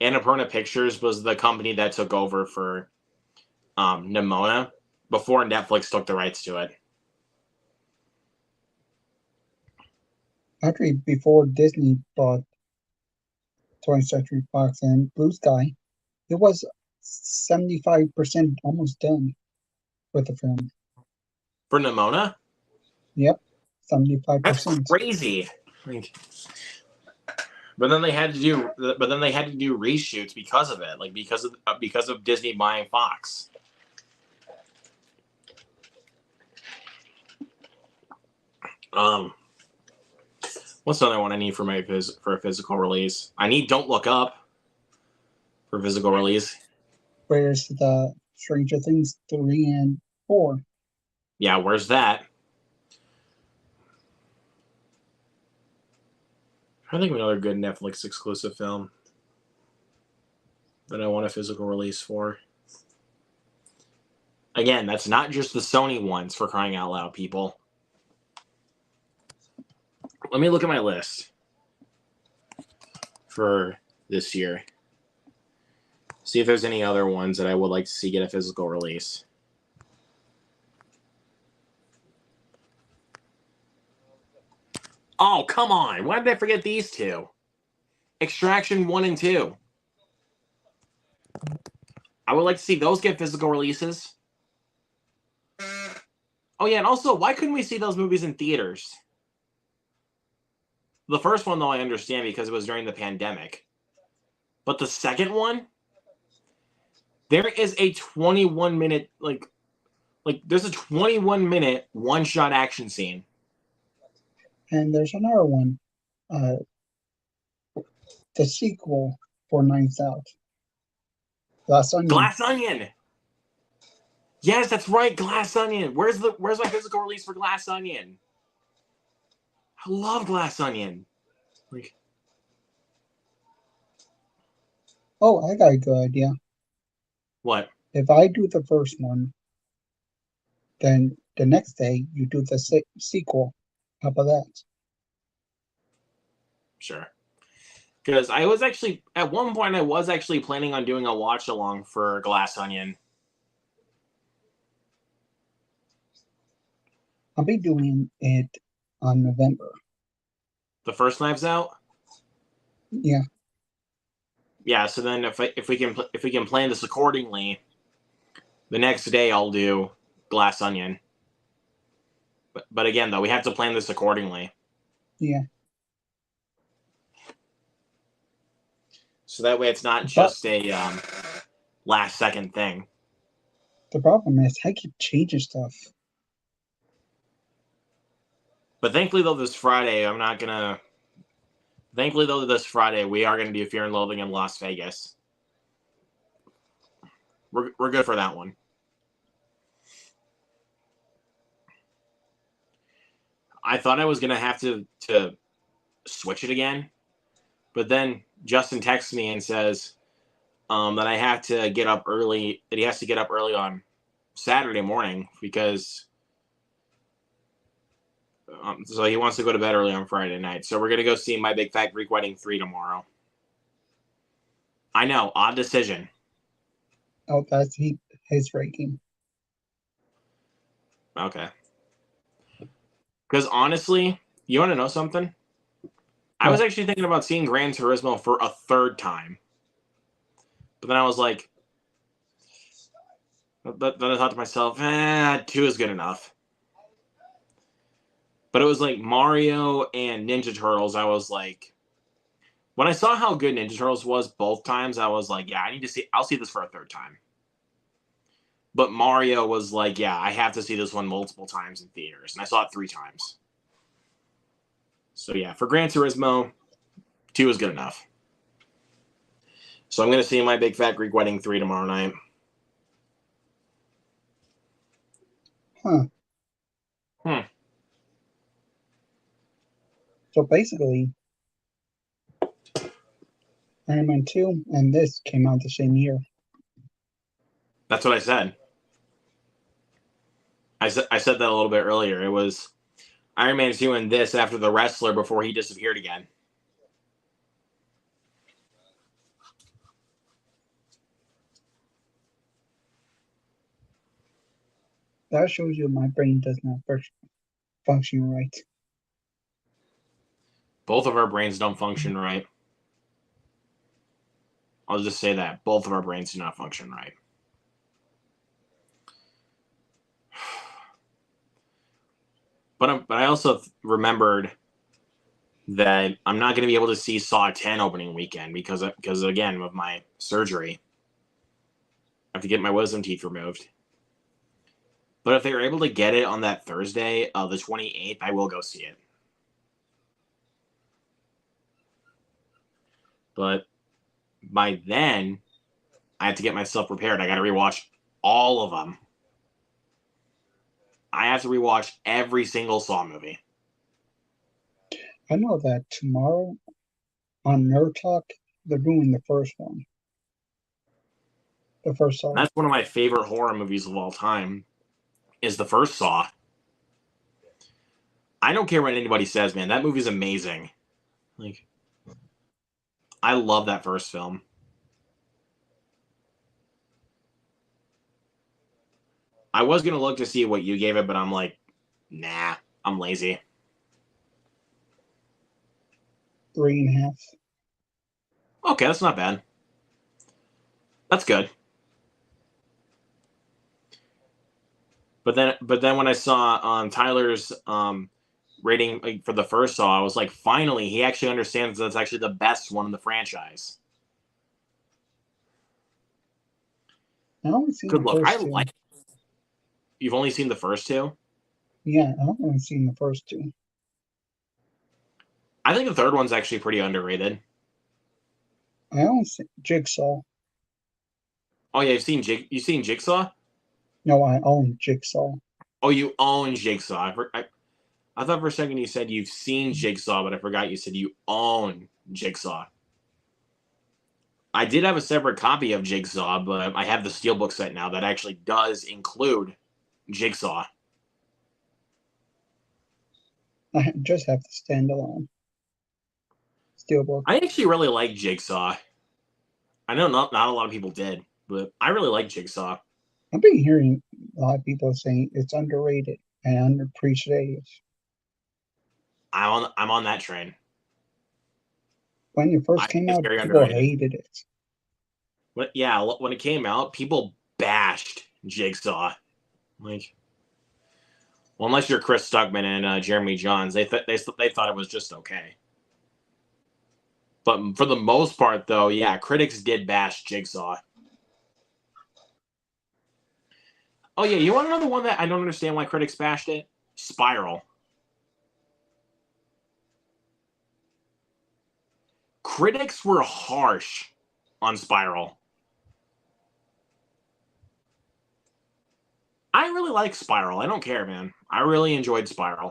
Annapurna Pictures was the company that took over for Nimona before Netflix took the rights to it. Actually, before Disney bought 20th Century Fox and Blue Sky, it was 75% almost done with the film. For Nimona? Yep, That's 75%. crazy. Like, but then they had to do reshoots because of it, like because of Disney buying Fox. What's another one I need for a physical release? I need Don't Look Up for physical release. Where's the Stranger Things 3 and 4? Yeah, where's that? I think of another good Netflix exclusive film that I want a physical release for. Again, that's not just the Sony ones, for crying out loud, people. Let me look at my list for this year. See if there's any other ones that I would like to see get a physical release. Oh, come on. Why did I forget these two? Extraction 1 and 2. I would like to see those get physical releases. Oh, yeah, and also, why couldn't we see those movies in theaters? The first one, though, I understand because it was during the pandemic. But the second one? There is a 21-minute, there's a 21-minute one-shot action scene. And there's another one, the sequel for Knives Out. Glass Onion. Glass Onion! Yes, that's right, Glass Onion. Where's my physical release for Glass Onion? I love Glass Onion. Oh, I got a good idea. What? If I do the first one, then the next day you do the sequel. How about that? Sure. Because I was actually, at one point, I was actually planning on doing a watch-along for Glass Onion. I'll be doing it on November. The first Knives Out? Yeah. Yeah, so then if we can plan this accordingly, the next day I'll do Glass Onion. But again, though, we have to plan this accordingly. Yeah. So that way it's not just a last-second thing. The problem is I keep changing stuff. But thankfully, though, this Friday, we are going to do Fear and Loathing in Las Vegas. We're good for that one. I thought I was going to have to switch it again. But then Justin texts me and says that I have to get up early, that he has to get up early on Saturday morning because so he wants to go to bed early on Friday night. So we're going to go see My Big Fat Greek Wedding 3 tomorrow. I know, odd decision. Oh, that's his ranking. Okay. Because honestly, you want to know something? I was actually thinking about seeing Gran Turismo for a third time. But then I was like, but then I thought to myself, 2 is good enough. But it was like Mario and Ninja Turtles. I was like, when I saw how good Ninja Turtles was both times, I was like, yeah, I'll see this for a third time. But Mario was like, yeah, I have to see this one multiple times in theaters. And I saw it 3 times. So yeah, for Gran Turismo, 2 is good enough. So I'm going to see My Big Fat Greek Wedding 3 tomorrow night. Huh. So basically, Iron Man 2 and this came out the same year. That's what I said. I said that a little bit earlier. It was Iron Man 2 and this after The Wrestler before he disappeared again. That shows you my brain does not function right. Both of our brains don't function right. I'll just say that. Both of our brains do not function right. But I also remembered that I'm not going to be able to see Saw 10 opening weekend because again, of my surgery. I have to get my wisdom teeth removed. But if they were able to get it on that Thursday, the 28th, I will go see it. But by then, I have to get myself prepared. I got to rewatch all of them. I have to rewatch every single Saw movie. I know that tomorrow on Nerd Talk, they're doing the first one. The first Saw. That's one of my favorite horror movies of all time. Is the first Saw. I don't care what anybody says, man. That movie's amazing. Like, I love that first film. I was gonna look to see what you gave it, but I'm like, nah, I'm lazy. 3.5. Okay, that's not bad. That's good. But then when I saw Tyler's rating for the first Saw, I was like, finally, he actually understands that's actually the best one in the franchise. I only seen Good the look. I first two. like. You've only seen the first two? Yeah, I only seen the first two. I think the third one's actually pretty underrated. I only seen Jigsaw. Oh yeah, you've seen Jigsaw? No, I own Jigsaw. Oh, you own Jigsaw. I thought for a second you said you've seen Jigsaw, but I forgot you said you own Jigsaw. I did have a separate copy of Jigsaw, but I have the steelbook set now that actually does include Jigsaw. I just have the standalone steelbook. I actually really like Jigsaw. I know not a lot of people did, but I really like Jigsaw. I've been hearing a lot of people saying it's underrated and underappreciated. I'm on that train. When it I first think came it's out, very people underrated. hated it. When it came out, people bashed Jigsaw. Like, well, unless you're Chris Stuckman and Jeremy Johns, they thought it was just okay. But for the most part, though, yeah, critics did bash Jigsaw. Oh yeah, you want another one that I don't understand why critics bashed it? Spiral. Critics were harsh on Spiral. I really like Spiral. I don't care, man. I really enjoyed Spiral.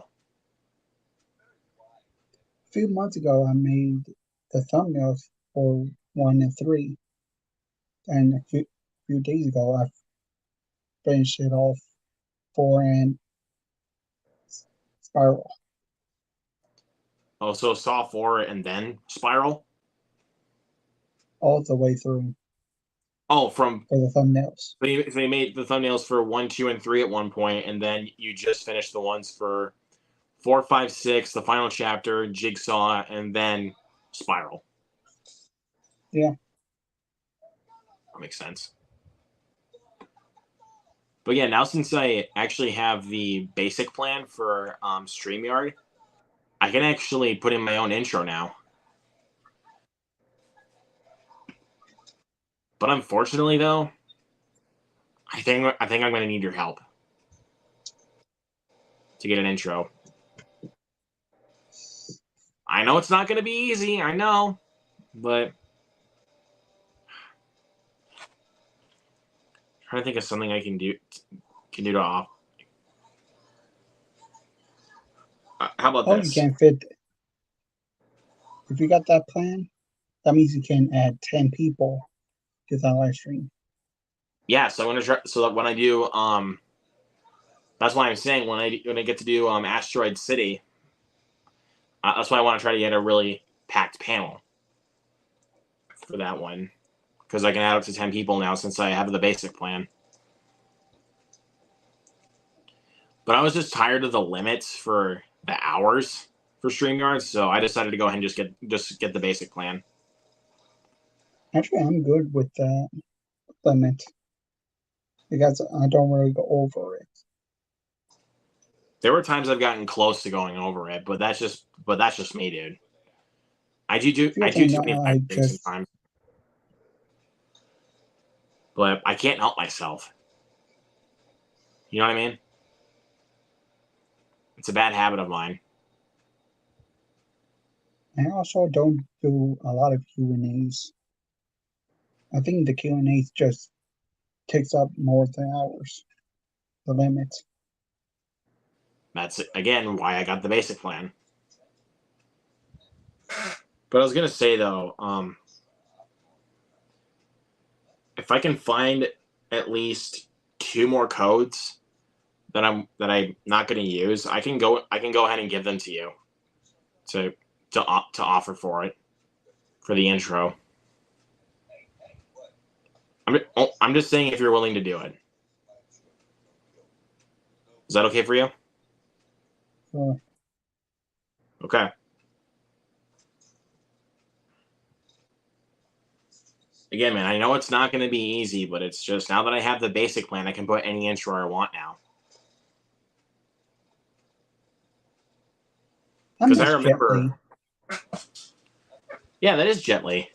A few months ago, I made the thumbnails for 1 and 3, and a few days ago, I finished it off 4 and Spiral Oh, so Saw 4 and then Spiral? all the way through Oh, from for the thumbnails. so you made the thumbnails for 1, 2, and 3 at one point, and then you just finished the ones for 4, 5, 6, the final chapter, Jigsaw, and then Spiral. Yeah. That makes sense. But yeah, now since I actually have the basic plan for StreamYard, I can actually put in my own intro now. But unfortunately, though, I think I'm going to need your help to get an intro. I know it's not going to be easy. I know, but I'm trying to think of something I can do to off. How about Oh, you this? can't fit. If you got that plan, that means you can add 10 people to that live stream. Yeah, so I'm gonna try. So that when I do, that's why I'm saying when I get to do Asteroid City, that's why I want to try to get a really packed panel for that one because I can add up to 10 people now since I have the basic plan. But I was just tired of the limits for the hours for StreamYard, so I decided to go ahead and just get the basic plan. Actually, I'm good with that limit because I don't really go over it. There were times I've gotten close to going over it, but that's just me, dude. I do 25 things sometimes, but I can't help myself. You know what I mean? It's a bad habit of mine. I also don't do a lot of Q&As. I think the Q&As just takes up more than hours, the limit. That's, again, why I got the basic plan. But I was going to say, though, if I can find at least 2 more codes that I'm not going to use, I can go ahead and give them to you to offer for it for the intro. I'm just saying if you're willing to do it. Is that okay for you? Sure. Okay. Again, man, I know it's not going to be easy, but it's just now that I have the basic plan, I can put any intro I want now. Because I remember. Yeah, that is Jet Li.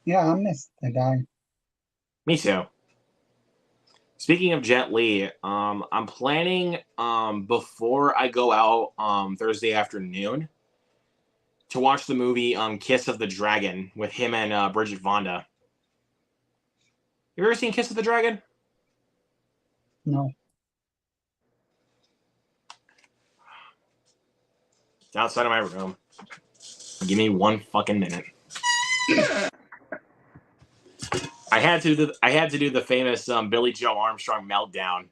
Yeah, I miss the guy. Me too. Speaking of Jet Li, I'm planning before I go out Thursday afternoon to watch the movie Kiss of the Dragon with him and Bridget Fonda. You ever seen Kiss of the Dragon? No. It's outside of my room. Give me 1 fucking minute. I had to do the famous Billy Joe Armstrong meltdown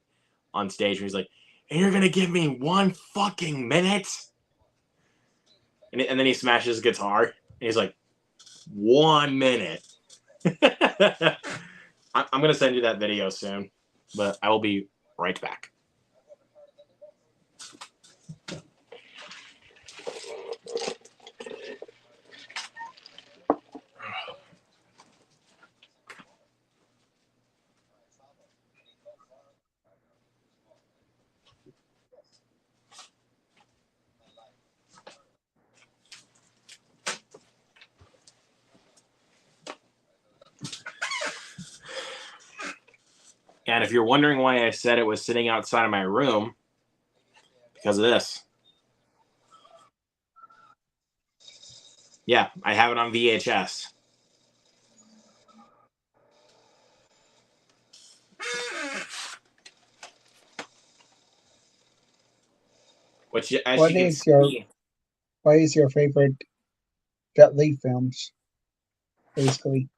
on stage where he's like, "And you're gonna give me 1 fucking minute?" And then he smashes his guitar. And he's like, 1 minute. I'm gonna send you that video soon, but I will be right back. And if you're wondering why I said it was sitting outside of my room, because of this. Yeah, I have it on VHS. Which, as What you can is see, what is your favorite Jet Li films, basically?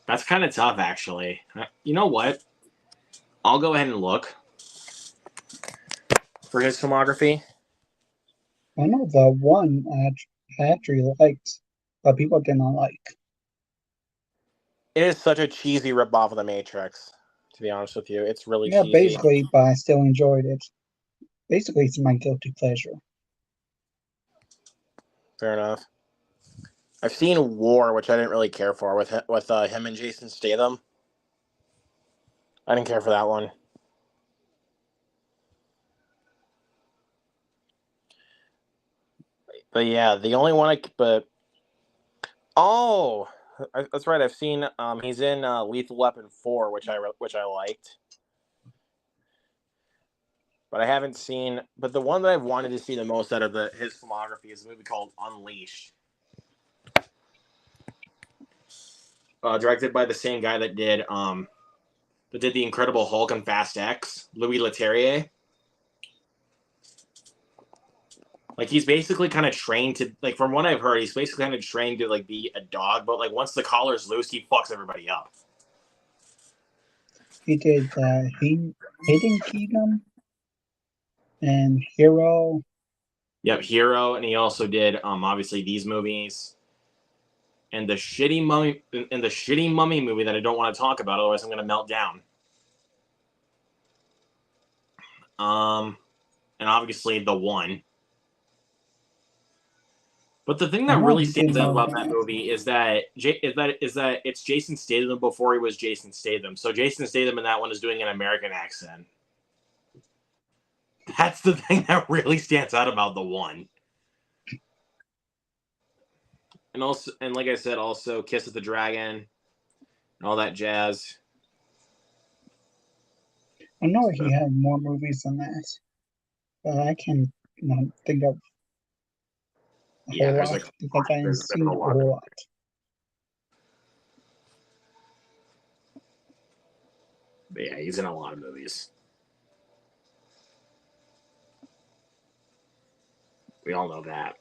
that's kind of tough, actually. You know what? I'll go ahead and look for his filmography. I know the one I actually liked, but people did not like. It is such a cheesy ripoff of The Matrix, to be honest with you. It's really cheesy. Basically, but I still enjoyed it. Basically, it's my guilty pleasure. Fair enough. I've seen War, which I didn't really care for, with him and Jason Statham. I didn't care for that one. But yeah, the only one oh, that's right. I've seen he's in Lethal Weapon 4, which I liked. But I haven't seen. But the one that I've wanted to see the most out of his filmography is a movie called Unleashed, directed by the same guy that did The Incredible Hulk and Fast X, Louis Leterrier. Like, he's basically kind of trained to, like, from what I've heard, he's basically kind of trained to, like, be a dog, but, like, once the collar's loose, he fucks everybody up. He did Hidden Kingdom and Hero. Yep, Hero, and he also did, obviously, these movies. and the shitty mummy movie that I don't want to talk about, otherwise I'm going to melt down. And obviously The One. But the thing that really stands out about that movie is that it's Jason Statham before he was Jason Statham. So Jason Statham in that one is doing an American accent. That's the thing that really stands out about The One. And also, and like I said, also Kiss of the Dragon and all that jazz. I know he had more movies than that, but I can't think of a whole lot because I haven't seen a whole lot. But yeah, he's in a lot of movies. We all know that.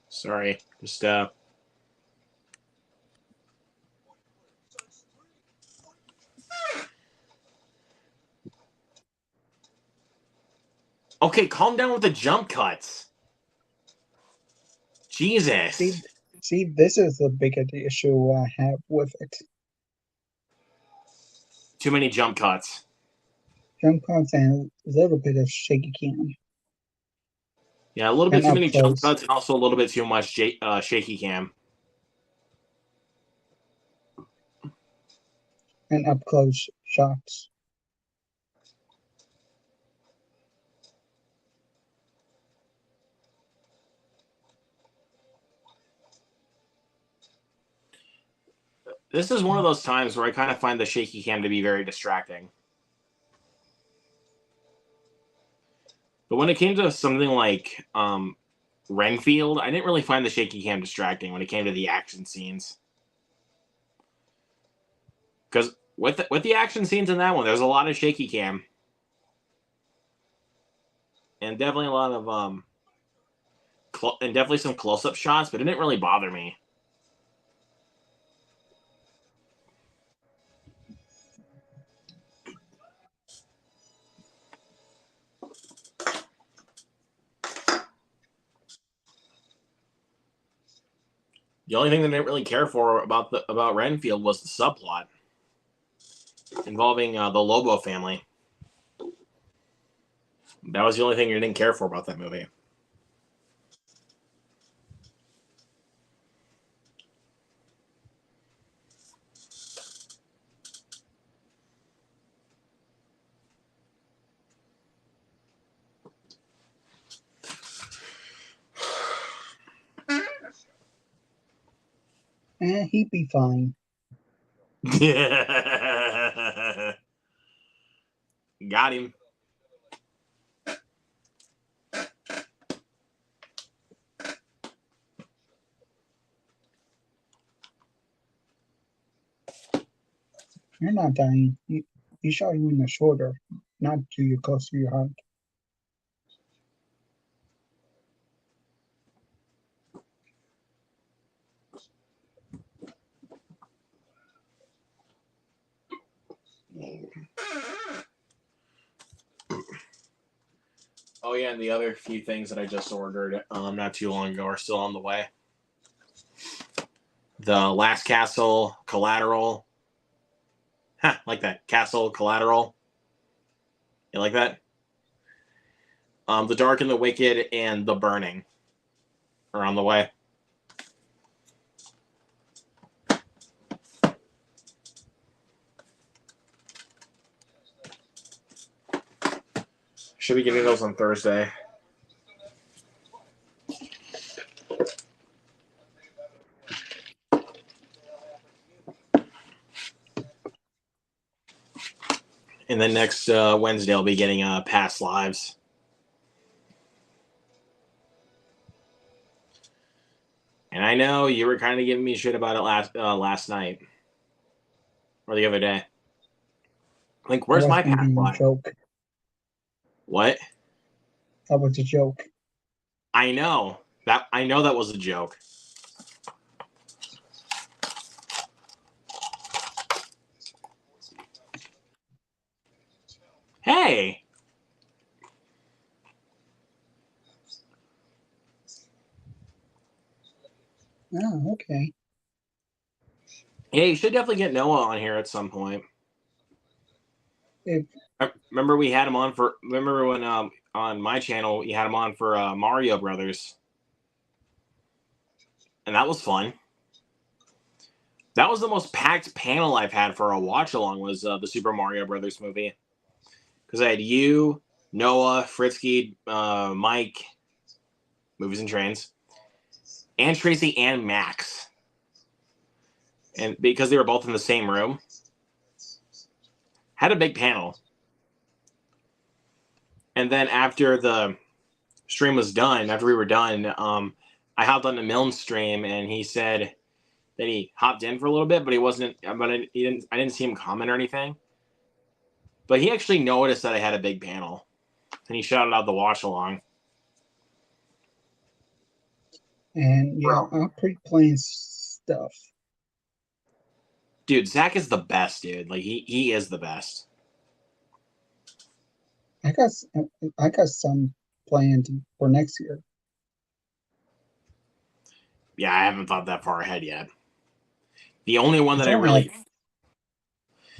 Sorry, just okay, calm down with the jump cuts. Jesus. See, this is the biggest issue I have with it. Too many jump cuts. Jump cuts and a little bit of shaky cam. Yeah, a little bit too many jump cuts and also a little bit too much shaky cam. And up close shots. This is one of those times where I kind of find the shaky cam to be very distracting. But when it came to something like Renfield, I didn't really find the shaky cam distracting when it came to the action scenes. Because with the action scenes in that one, there's a lot of shaky cam. And definitely a lot of and definitely some close-up shots, but it didn't really bother me. The only thing that I didn't really care for about Renfield was the subplot involving the Lobo family. That was the only thing you didn't care for about that movie. He'd be fine. Got him. You're not dying. You shot you in the shoulder, not too close to your heart. Oh yeah, and the other few things that I just ordered not too long ago are still on the way. The Last Castle, Collateral. Like that. Castle, Collateral. You like that? The Dark and the Wicked and The Burning are on the way. Should be getting those on Thursday. And then next Wednesday, I'll be getting Past Lives. And I know you were kind of giving me shit about it last night. or the other day. Like, That where's was my maybe a passport? joke. What? That was a joke. I know that was a joke. Hey, Oh, okay. yeah, you should definitely get Noah on here at some point. If Remember we had him on for. Remember when on my channel you had him on for Mario Brothers, and that was fun. That was the most packed panel I've had for a watch along. Was the Super Mario Brothers movie, because I had you, Noah, Fritzky, Mike, Movies and Trains, and Tracy and Max, and because they were both in the same room, had a big panel. And then after the stream was done, after we were done, I hopped on the Milne stream, and he said that he hopped in for a little bit, but he wasn't. But I didn't see him comment or anything. But he actually noticed that I had a big panel, and he shouted out the watch along. and yeah, I'm pre-playing stuff. Dude, Zach is the best, dude. Like he is the best. I got I got some planned for next year. Yeah, I haven't thought that far ahead yet. The only one It's that I only really,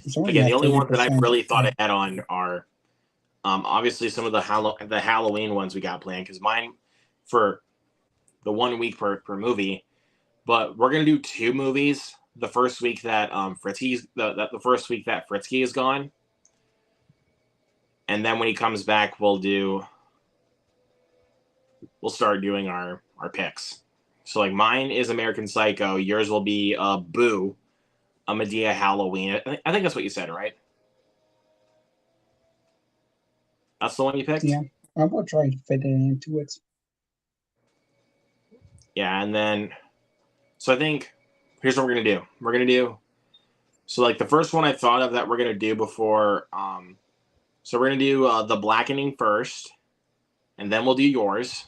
it's only again, the at only ones that I 30%. really thought ahead on are, obviously some of the Halloween ones we got planned, because mine for the 1 week per movie, but we're gonna do 2 movies the first week that Fritzky's the first week that Fritzky is gone, and then when he comes back, we'll start doing our picks. So like mine is American Psycho, yours will be Boo, a Medea Halloween. I think that's what you said, right? That's the one you picked? Yeah, I will try to fit it into it. Yeah, and then so I think here's what we're gonna do. We're gonna do so like the first one I thought of that we're gonna do before so we're gonna do The Blackening first, and then we'll do yours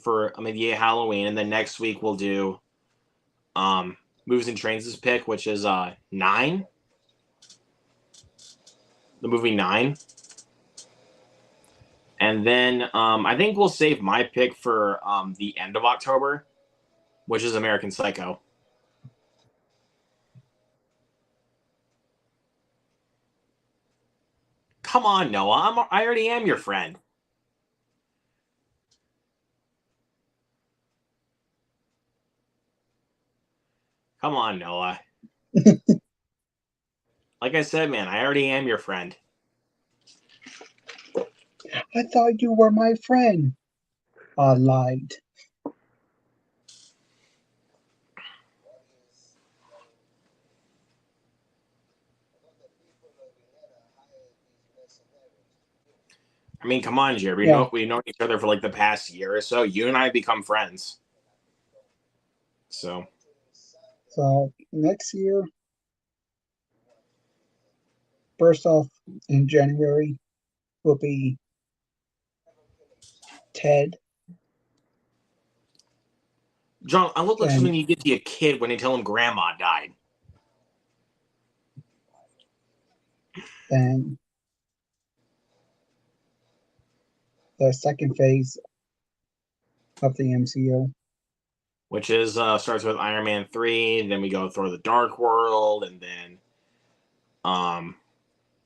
for a Medea Halloween, and then next week we'll do Movies and Trains' pick, which is 9. The movie 9. And then I think we'll save my pick for the end of October, which is American Psycho. Come on, Noah. I already am your friend. Come on, Noah. Like I said, man, I already am your friend. I thought you were my friend. I lied. I mean, come on, Jared. Yeah. We've known each other for like the past year or so. You and I have become friends. So Next year, first off, in January, will be Ted. John, I look like Then something you get to a kid when they tell him grandma died. then the second phase of the MCU. Which is starts with Iron Man 3, then we go Thor the Dark World, and then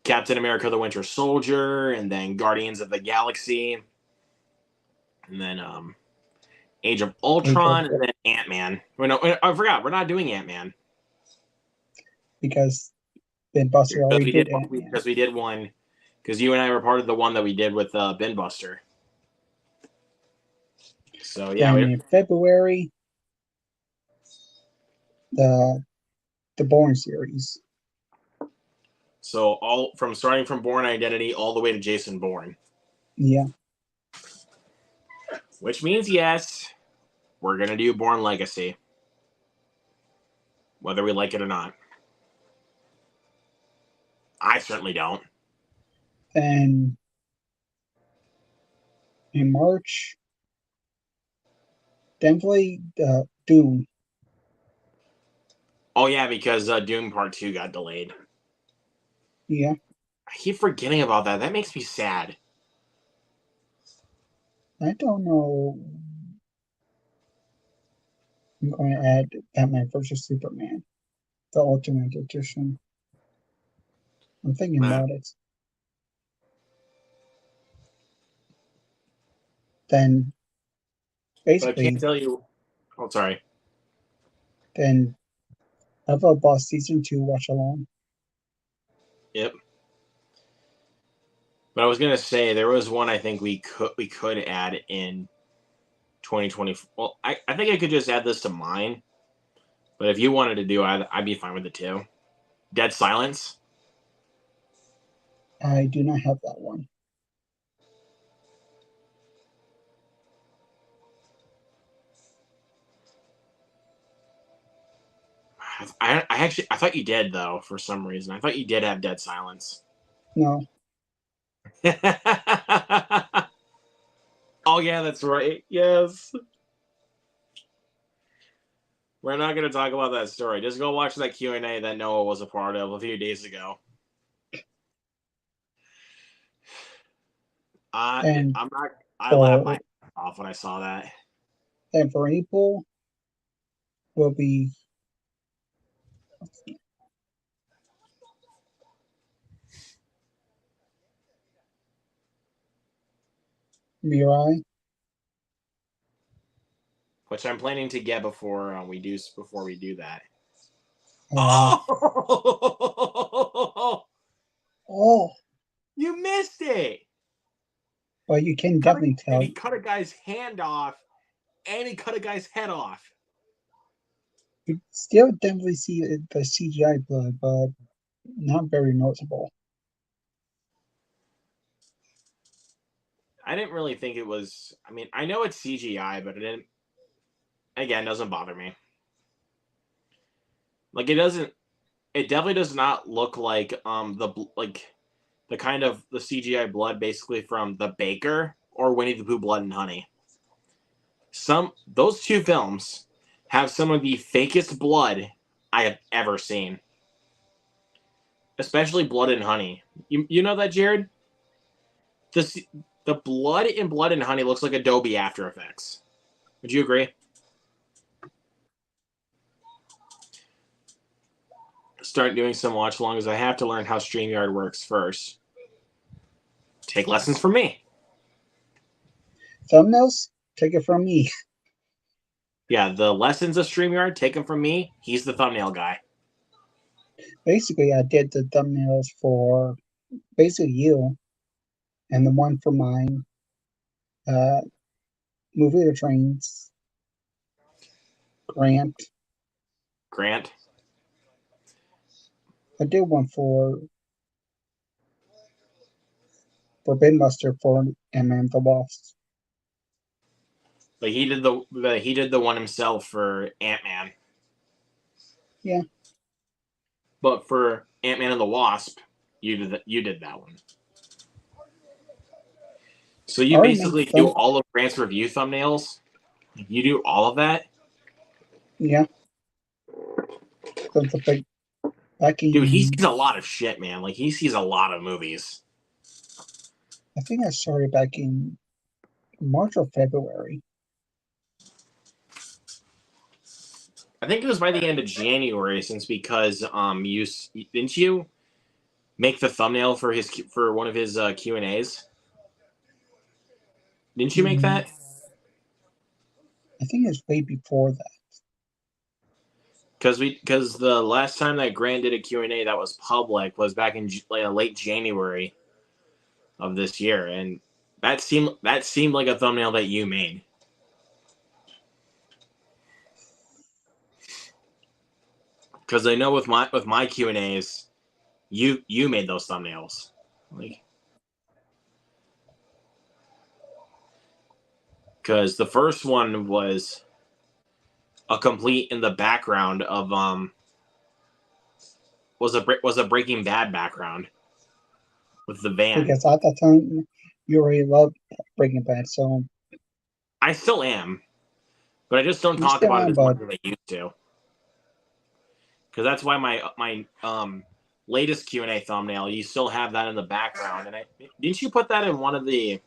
Captain America the Winter Soldier, and then Guardians of the Galaxy, and then Age of Ultron, and then Ant-Man. No, I forgot, we're not doing Ant-Man. Because Ben Buster already did Ant-Man. Because we did one, because you and I were part of the one that we did with Ben Buster. So yeah, Then in February, the Bourne series. So starting from Bourne Identity all the way to Jason Bourne. Yeah. Which means yes, we're gonna do Bourne Legacy, whether we like it or not. I certainly don't. Then in March, definitely Doom. Oh yeah, because Doom Part 2 got delayed. Yeah, I keep forgetting about that. That makes me sad. I don't know. I'm going to add Batman versus Superman, the Ultimate Edition. I'm thinking Uh, about it. Then but I can't basically, tell you. Oh, sorry. then Love Boss Season 2 watch along. Yep. But I was gonna say there was one I think we could add in 2020. Well, I think I could just add this to mine. But if you wanted to do, I'd be fine with it too. Dead Silence. I do not have that one. I thought you did though for some reason. I thought you did have Dead Silence. No, Oh yeah, that's right. Yes. We're not going to talk about that story. Just go watch that Q&A that Noah was a part of a few days ago. and I'm not. I laughed my for ass off when I saw that. and for April will be Mirai. Which I'm planning to get before we do that. Uh, Oh, oh, you missed it. but you can Cut a, definitely and tell. he cut a guy's hand off, and he cut a guy's head off. You still definitely see the CGI blood, but not very noticeable. I didn't really think it was. I mean, I know it's CGI, but it didn't. Again, doesn't bother me. Like it doesn't. It definitely does not look like the kind of the CGI blood basically from The Baker or Winnie the Pooh Blood and Honey. Those two films have some of the fakest blood I have ever seen. Especially Blood and Honey. You know that, Jared? The the blood in Blood and Honey looks like Adobe After Effects. Would you agree? Start doing some watch alongs. I have to learn how StreamYard works first. Take lessons from me. Thumbnails, take it from me. Yeah, the lessons of StreamYard, take them from me. He's the thumbnail guy. Basically, I did the thumbnails for basically you, and the one for mine. Uh, Movie the Trains, Grant. Grant. I did one for Binbuster for Ant-Man the Wasp. But he did the one himself for Ant-Man. Yeah. But for Ant-Man and the Wasp, you did that one. So I you already made basically do some. all of Grant's review thumbnails. You do all of that, Yeah, since the back dude. He in, sees a lot of shit, man. Like he sees a lot of movies. I think I started back in March or February. I think it was by the end of January, since because you didn't you make the thumbnail for one of his Q&As? Didn't you make Mm, that? I think it was way before that. Because the last time that Grant did a Q&A that was public was back in late January of this year, and that seemed like a thumbnail that you made. Because I know with my Q&As, you made those thumbnails, like because the first one was a complete in the background of was a Breaking Bad background with the van. Because at that time you already loved Breaking Bad, so I still am, but I just don't you talk still about it am, as much but as I used to. Because that's why my latest Q&A thumbnail, you still have that in the background. And didn't you put that in one of the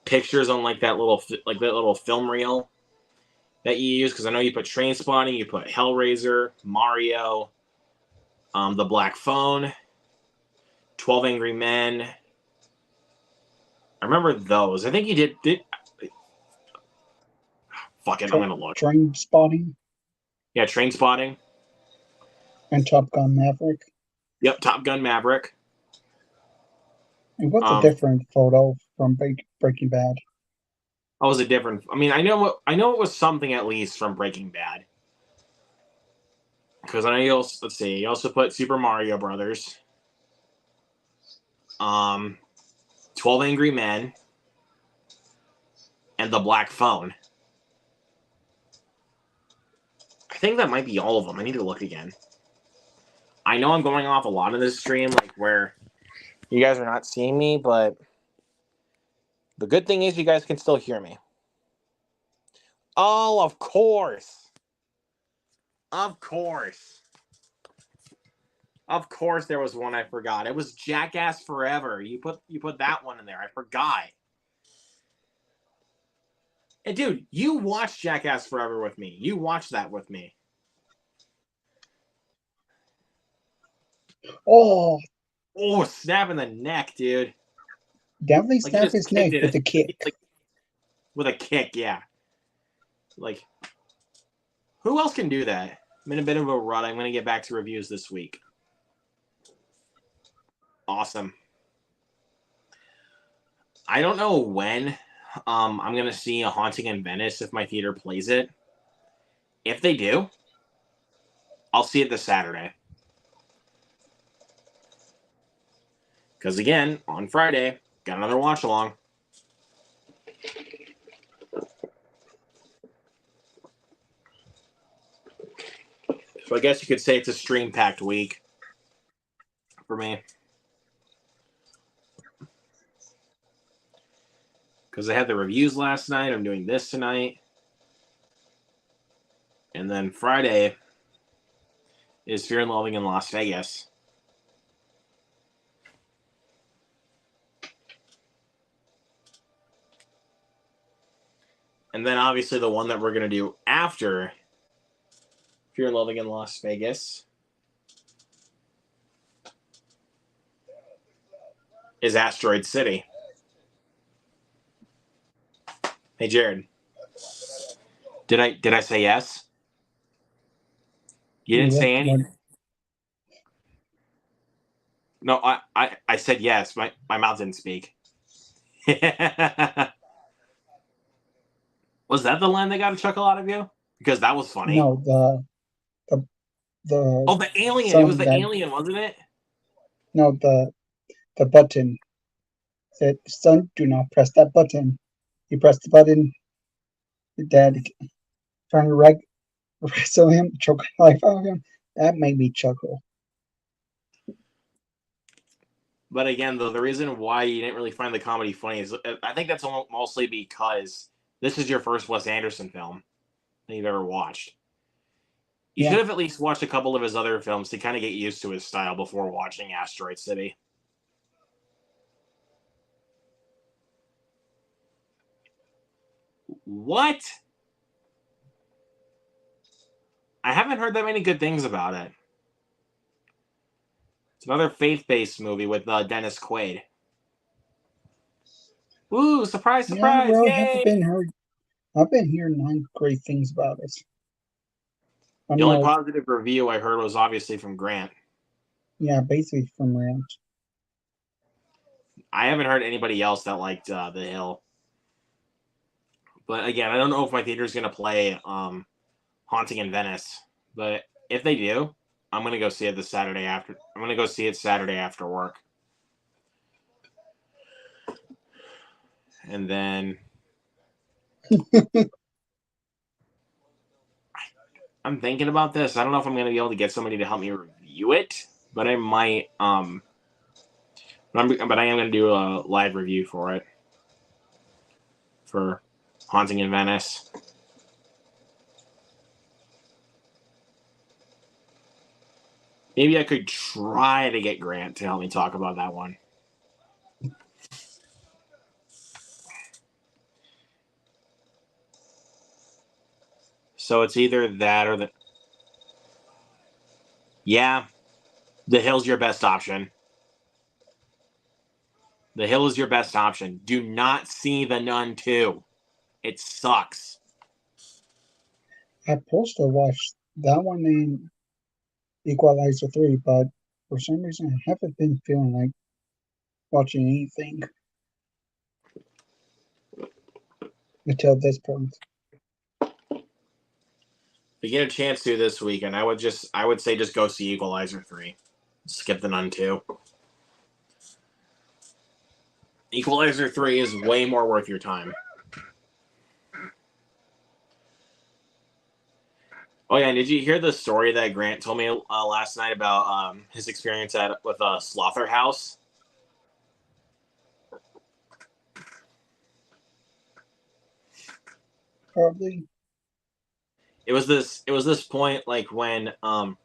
pictures on like that little film reel that you use? Because I know you put Trainspotting, you put Hellraiser, Mario, The Black Phone, 12 Angry Men. I remember those. I think you did. Fuck it, I'm gonna look. Trainspotting Yeah, Trainspotting. and Top Gun Maverick. Yep, Top Gun Maverick. And what's a different photo from Breaking Bad? That was a different. I mean, I know it was something at least from Breaking Bad. Because I know you also, let's see, you also put Super Mario Brothers, 12 Angry Men, and The Black Phone. I think that might be all of them. I need to look again. I know I'm going off a lot of this stream, like where you guys are not seeing me, but the good thing is you guys can still hear me. Oh, of course. Of course. Of course there was one I forgot. It was Jackass Forever. You put that one in there. I forgot. And dude, you watched Jackass Forever with me. You watched that with me. Oh, Snap in the neck, dude. definitely Like snap his neck with a kick. Like, with a kick, yeah. Like, who else can do that? I'm in a bit of a rut. I'm going to get back to reviews this week. Awesome. I don't know when I'm going to see A Haunting in Venice if my theater plays it. If they do, I'll see it this Saturday. Because again, on Friday, got another watch along. So I guess you could say it's a stream-packed week for me. Because I had the reviews last night. I'm doing this tonight. And then Friday is Fear and Loathing in Las Vegas. And then obviously the one that we're going to do after Fear and Loathing in Las Vegas is Asteroid City. Hey, Jared. Did I say yes? You didn't say anything. No, I said yes. My mouth didn't speak. Was that the line that got a chuckle out of you? Because that was funny. No, the the alien. It was the alien, wasn't it? No, the button. Said, son, do not press that button. You press the button, your dad trying to wrestle him, choke life out of him. That made me chuckle. But again, though, the reason why you didn't really find the comedy funny is I think that's mostly because this is your first Wes Anderson film that you've ever watched. You should have at least watched a couple of his other films to kind of get used to his style before watching Asteroid City. What? I haven't heard that many good things about it. It's another faith-based movie with Dennis Quaid. Ooh, surprise, surprise! Yeah, bro, Yay! I've been hearing great things about it. The only positive review I heard was obviously from Grant. Yeah, basically from Grant. I haven't heard anybody else that liked The Hill. But again, I don't know if my theater is going to play Haunting in Venice. But if they do, I'm going to go see it this Saturday after. I'm going to go see it Saturday after work. And then I'm thinking about this. I don't know if I'm going to be able to get somebody to help me review review it, but I might but I am gonna do a live review for it for Haunting in Venice. Maybe I could try to get Grant to help me talk about that one. So it's either that or the. Yeah, The Hill's your best option. The Hill is your best option. Do not see The Nun 2. It sucks. I supposed to watch that one and Equalizer 3, but for some reason I haven't been feeling like watching anything until this point. If you get a chance to this weekend, I would say just go see Equalizer 3. Skip The Nun 2. Equalizer 3 is way more worth your time. Oh yeah, did you hear the story that Grant told me last night about his experience with Slaughterhouse? Probably. It was this point like when the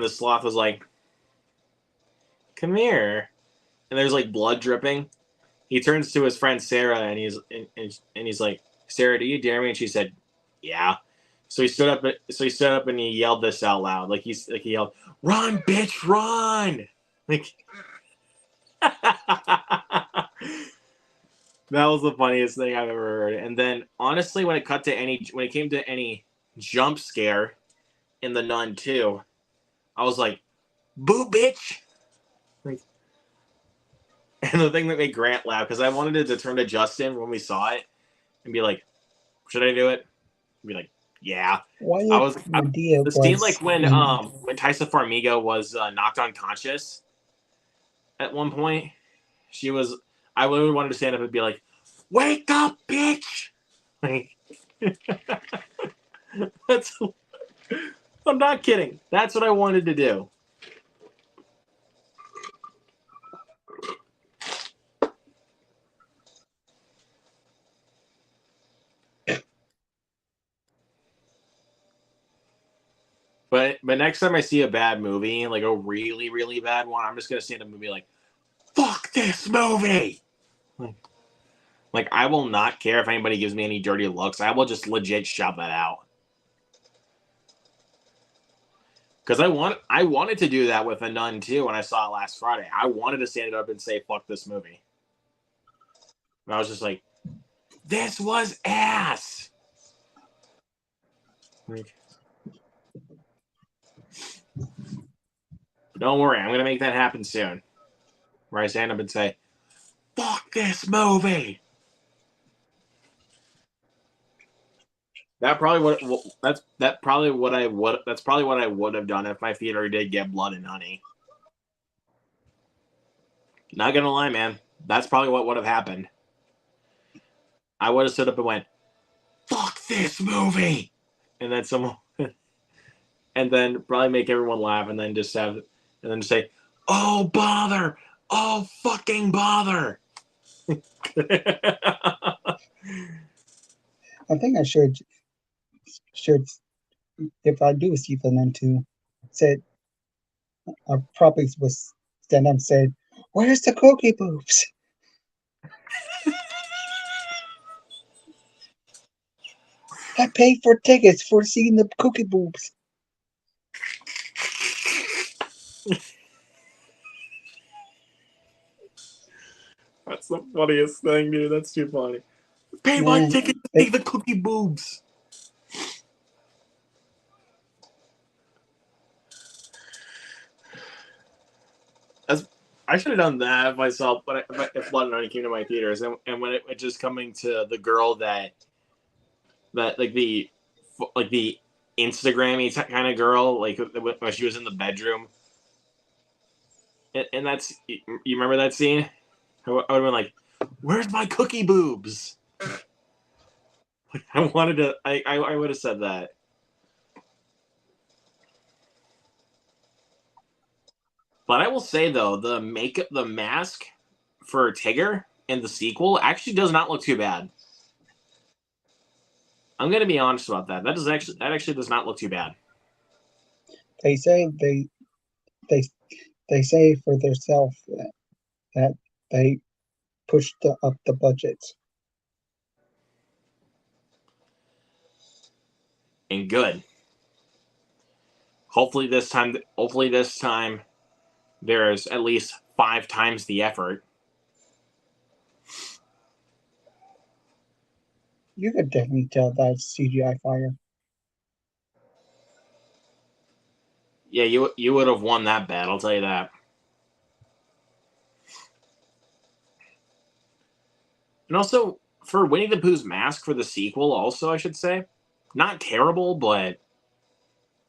sloth was like, "Come here," and there's like blood dripping. He turns to his friend Sarah and he's like, "Sarah, do you dare me?" And she said, "Yeah." So he stood up and he yelled this out loud. He yelled, "Run, bitch, run!" Like that was the funniest thing I've ever heard. And then honestly, when it came to any jump scare in The Nun 2, I was like, "Boo, bitch!" Like, and the thing that made Grant laugh, because I wanted it to turn to Justin when we saw it and be like, "Should I do it?" And be like, "Yeah." The scene like when Taisa Farmiga was knocked unconscious at one point, I really wanted to stand up and be like, "Wake up, bitch!" Like, I'm not kidding. That's what I wanted to do. But next time I see a bad movie, like a really, really bad one, I'm just gonna stand up and be like, "Fuck this movie!" Like I will not care if anybody gives me any dirty looks. I will just legit shout that out. Because I wanted to do that with A Nun too when I saw it last Friday. I wanted to stand up and say, "Fuck this movie." And I was just like, "This was ass." Like, don't worry, I'm gonna make that happen soon. Where I stand up and say, "Fuck this movie." That's probably what I would have done if my theater did get Blood and Honey. Not gonna lie, man. That's probably what would have happened. I would have stood up and went, "Fuck this movie," and then and then probably make everyone laugh, and then just say, "Oh bother, oh fucking bother." I think I should if I do see The Nun 2, said I probably was stand up and said, "Where's the cookie boobs?" I paid for tickets for seeing the cookie boobs. That's the funniest thing, dude. That's too funny. Pay my ticket to see the cookie boobs. I should have done that myself, but if Blood and Honey came to my theaters, and when it just coming to the girl that like the Instagrammy kind of girl, like when she was in the bedroom, and that's you remember that scene? I would have been like, "Where's my cookie boobs?" I wanted to. I would have said that. But I will say though, the makeup, the mask for Tigger in the sequel actually does not look too bad. I'm gonna be honest about that. That actually does not look too bad. They say they they say for themselves that they pushed up the budget. And good. Hopefully this time there's at least 5 times the effort. You could definitely tell that's CGI fire. Yeah, you would have won that bet, I'll tell you that. And also for Winnie the Pooh's mask for the sequel, also I should say, not terrible, but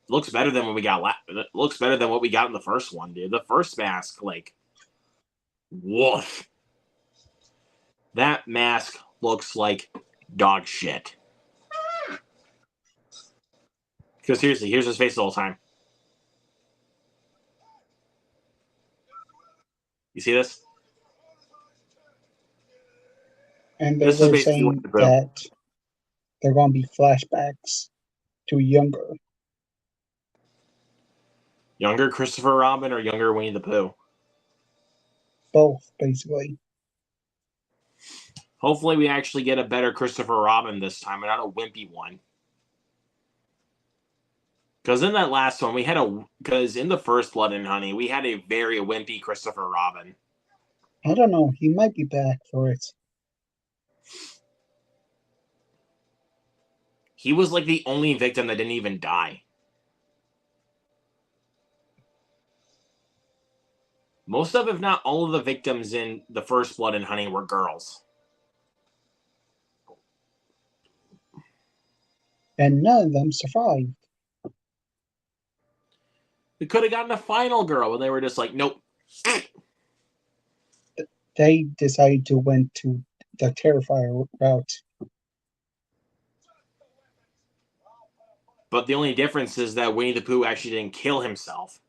looks better than what we got. Looks better than what we got in the first one, dude. The first mask, like, woof. That mask looks like dog shit. Because seriously, here's his face the whole time. You see this? And they This is were basically Winnie saying the Pooh. that they're going to be flashbacks to Younger Christopher Robin or younger Winnie the Pooh? both basically. Hopefully, we actually get a better Christopher Robin this time and not a wimpy one. Because in that last one, because in the first Blood and Honey, we had a very wimpy Christopher Robin. I don't know. He might be back for it. He was like the only victim that didn't even die. Most of, if not all of the victims in the first Blood and Honey were girls. And none of them survived. We could have gotten a final girl, and they were just like, nope. They decided to went to the Terrifier route. But the only difference is that Winnie the Pooh actually didn't kill himself.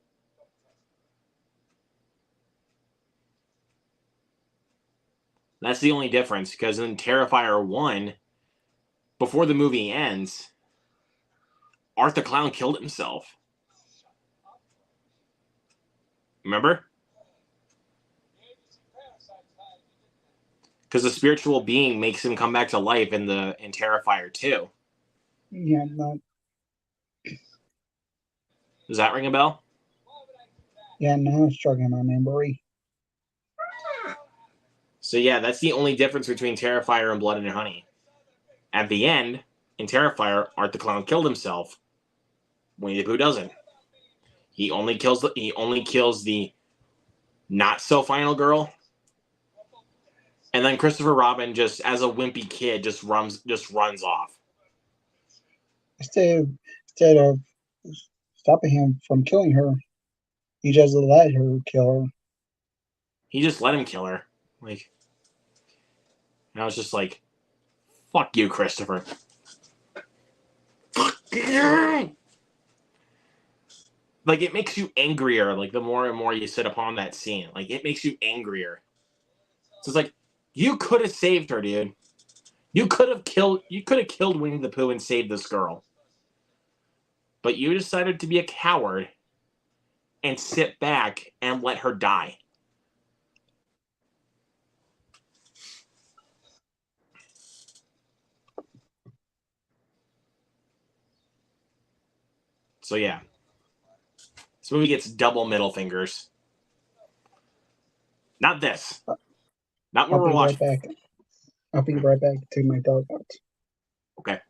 That's the only difference, because in Terrifier 1, before the movie ends, Art the Clown killed himself. Remember? Because the spiritual being makes him come back to life in Terrifier 2. Yeah, not. Does that ring a bell? Yeah, now I'm struggling my memory. So yeah, that's the only difference between Terrifier and Blood and Honey. At the end, in Terrifier, Art the Clown killed himself. Winnie the Pooh doesn't. He only kills the not so final girl. And then Christopher Robin, just as a wimpy kid, just runs off. Instead of stopping him from killing her, he just let her kill her. He just let him kill her. Like, and I was just like, fuck you, Christopher. Like, it makes you angrier, like, the more and more you sit upon that scene. Like, it makes you angrier. So it's like, you could have saved her, dude. You could have killed Winnie the Pooh and saved this girl. But you decided to be a coward and sit back and let her die. So yeah. This movie gets double middle fingers. Not this. Not what I'll we're be watching. right back. I'll be right back to my dog out. Okay.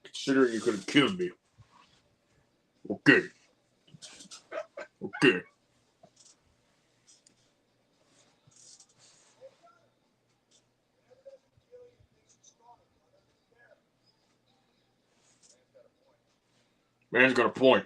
Considering you could have killed me. Okay. Okay. Man's got a point.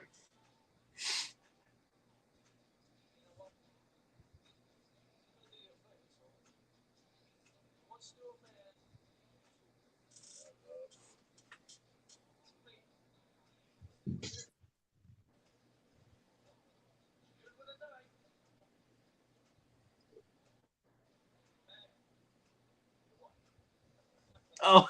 Oh.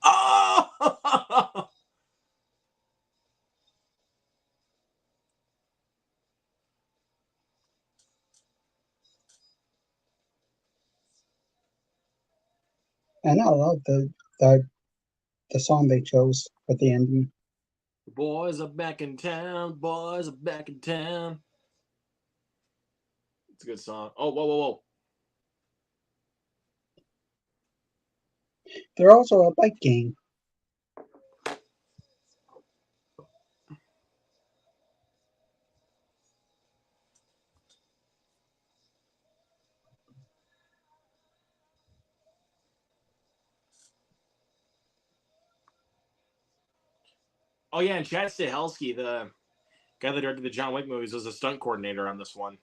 Oh. And I love the song they chose for the ending. The boys are back in town. Boys are back in town. It's a good song. Oh, whoa, whoa, whoa. They're also a bike gang. Oh, yeah, and Chad Stahelski, the guy that directed the John Wick movies, was a stunt coordinator on this one.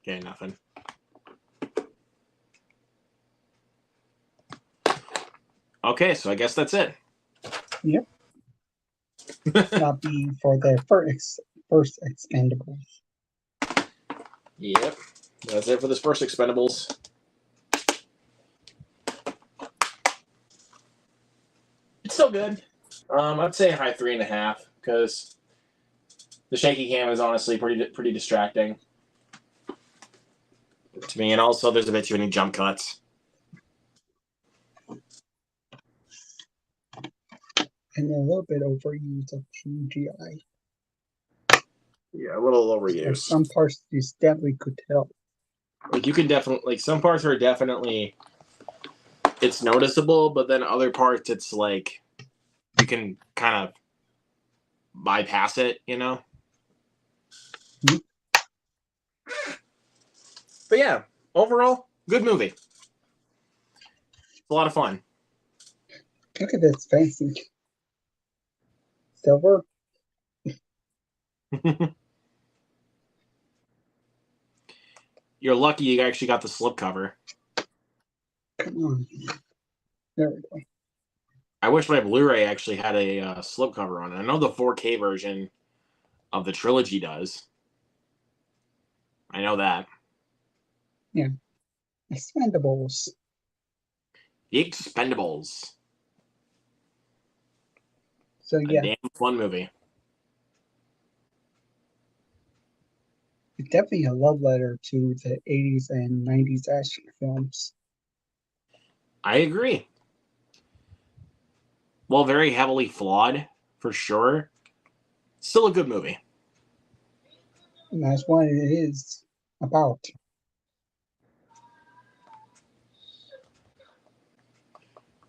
Okay, nothing. Okay, so I guess that's it. Yep. That'll be for the first Expendables. Yep. That's it for this first Expendables. It's still good. I'd say high 3.5 because the shaky cam is honestly pretty distracting to me, and also there's a bit too many jump cuts. And a little bit overused of CGI. Yeah, a little So overused. some parts you definitely could tell. Like you can definitely some parts are definitely it's noticeable, but then other parts it's like you can kind of bypass it, you know. Mm-hmm. But yeah, overall, good movie. It's a lot of fun. Look at this fancy silver. You're lucky you actually got the slipcover. Come on. There we go. I wish my Blu-ray actually had a slipcover on it. I know the 4K version of the trilogy does. I know that. Yeah. Expendables. The Expendables. So A yeah. damn fun movie. It's definitely a love letter to the 80s and 90s action films. I agree. Well, very heavily flawed, for sure. Still a good movie. And that's what it is about.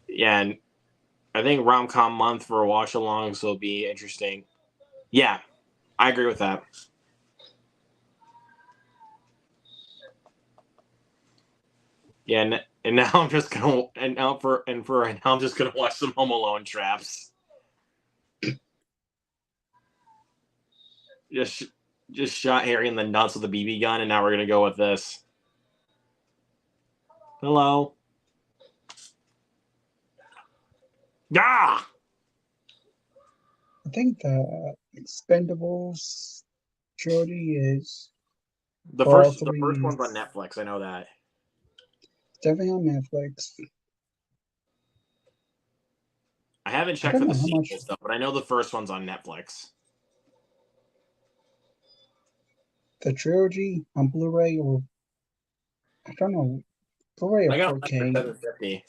Yeah, and I think rom-com month for watch-alongs will be interesting. Yeah, I agree with that. Yeah, and now I'm just gonna now I'm just gonna watch some Home Alone traps. Just just shot Harry in the nuts with a BB gun, and now we're gonna go with this. Hello. Ah! I think the Expendables trilogy is The all first the first three one's on is Netflix. I know that. definitely on Netflix. I haven't I checked don't for the know how much sequels though, but I know the first one's on Netflix. the trilogy on Blu-ray or I don't know, Blu-ray or I got one for 4K. $7.50 I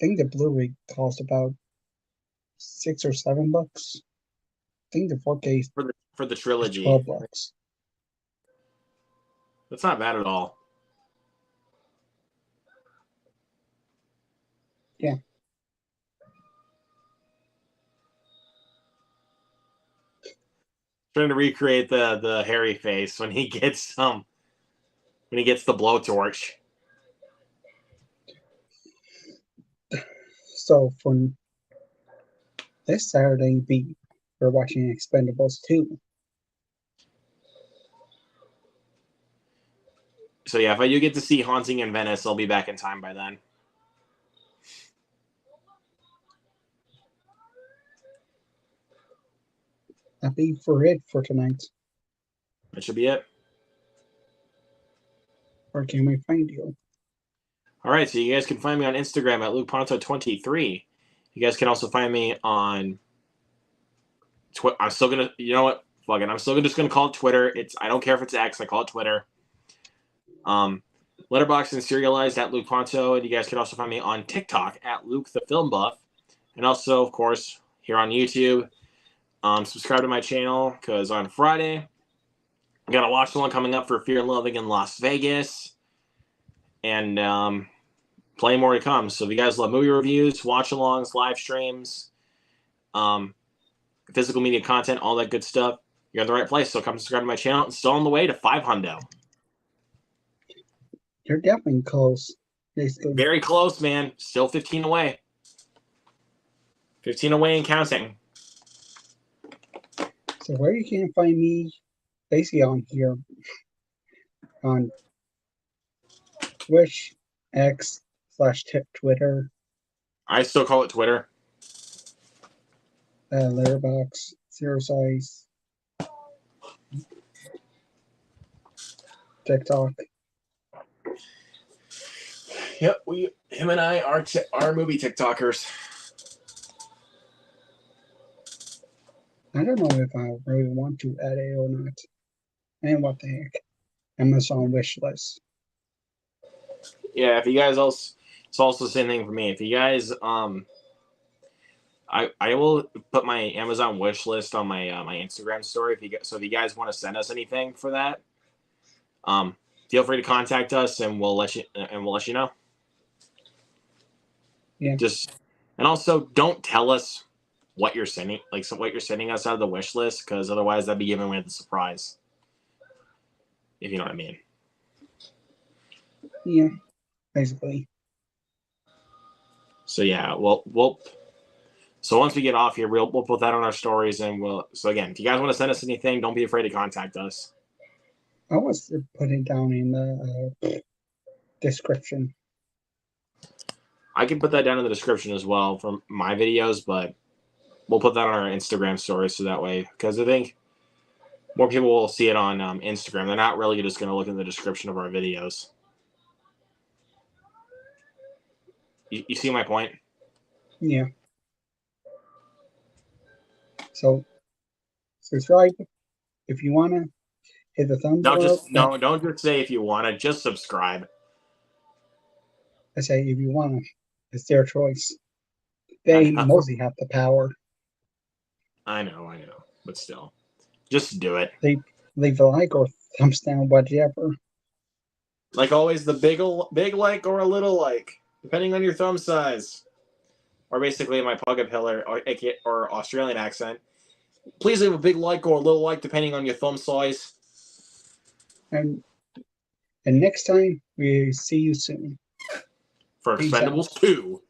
think the Blu-ray cost about $6 or $7. I think the 4K for the is trilogy. $12. That's not bad at all. Yeah. Trying to recreate the Harry face when he gets the blowtorch. So for this Saturday, we're watching Expendables 2. So yeah, if I do get to see Haunting in Venice, I'll be back in time by then. That'll be for it for tonight. That should be it. Where can we find you? All right, so you guys can find me on Instagram at LukePonto23. You guys can also find me on Twitter. I'm still gonna, you know what? Fuck it. I'm still just gonna call it Twitter. I don't care if it's X. I call it Twitter. Letterboxd and serialized at Luke Ponto, and you guys can also find me on TikTok at Luke the Film Buff, and also, of course, here on YouTube. Subscribe to my channel because on Friday I got a watch along coming up for Fear and Loathing in Las Vegas, and plenty more to come. So if you guys love movie reviews, watch-alongs, live streams, physical media content, all that good stuff, you're in the right place. So come subscribe to my channel. It's still on the way to 500. You're definitely close. Basically. Very close, man. Still 15 away. 15 away and counting. So where you can find me, basically on here, on Twitch, X/Twitter, I still call it Twitter. Letterboxd, Zero Size, TikTok. Yep, him and I are movie TikTokers. I don't know if I really want to add it or not. And what the heck? Amazon wish list. Yeah, if you guys also, it's also the same thing for me. If you guys I will put my Amazon wish list on my my Instagram story. If you guys want to send us anything for that, feel free to contact us and we'll let you know. Yeah. And also don't tell us what you're sending, what you're sending us out of the wish list, because otherwise that'd be giving away the surprise. If you know what I mean. Yeah. Basically. So yeah, so once we get off here, we'll put that on our stories, and so again, if you guys want to send us anything, don't be afraid to contact us. I was putting down in the description. I can put that down in the description as well from my videos, but we'll put that on our Instagram stories so that way, because I think more people will see it on Instagram. They're not really just going to look in the description of our videos. You see my point? Yeah. So subscribe, if you wanna hit the thumbs up. Don't just say if you want to. Just subscribe. I say if you wanna. It's their choice. I They know. mostly have the power. I know, but still, just do it. They leave a like or thumbs down, whatever. Like always, the big like or a little like, depending on your thumb size, or basically my Pugga pillar or Australian accent. Please leave a big like or a little like, depending on your thumb size. And next time we see you soon. For Peace out. Expendables 2.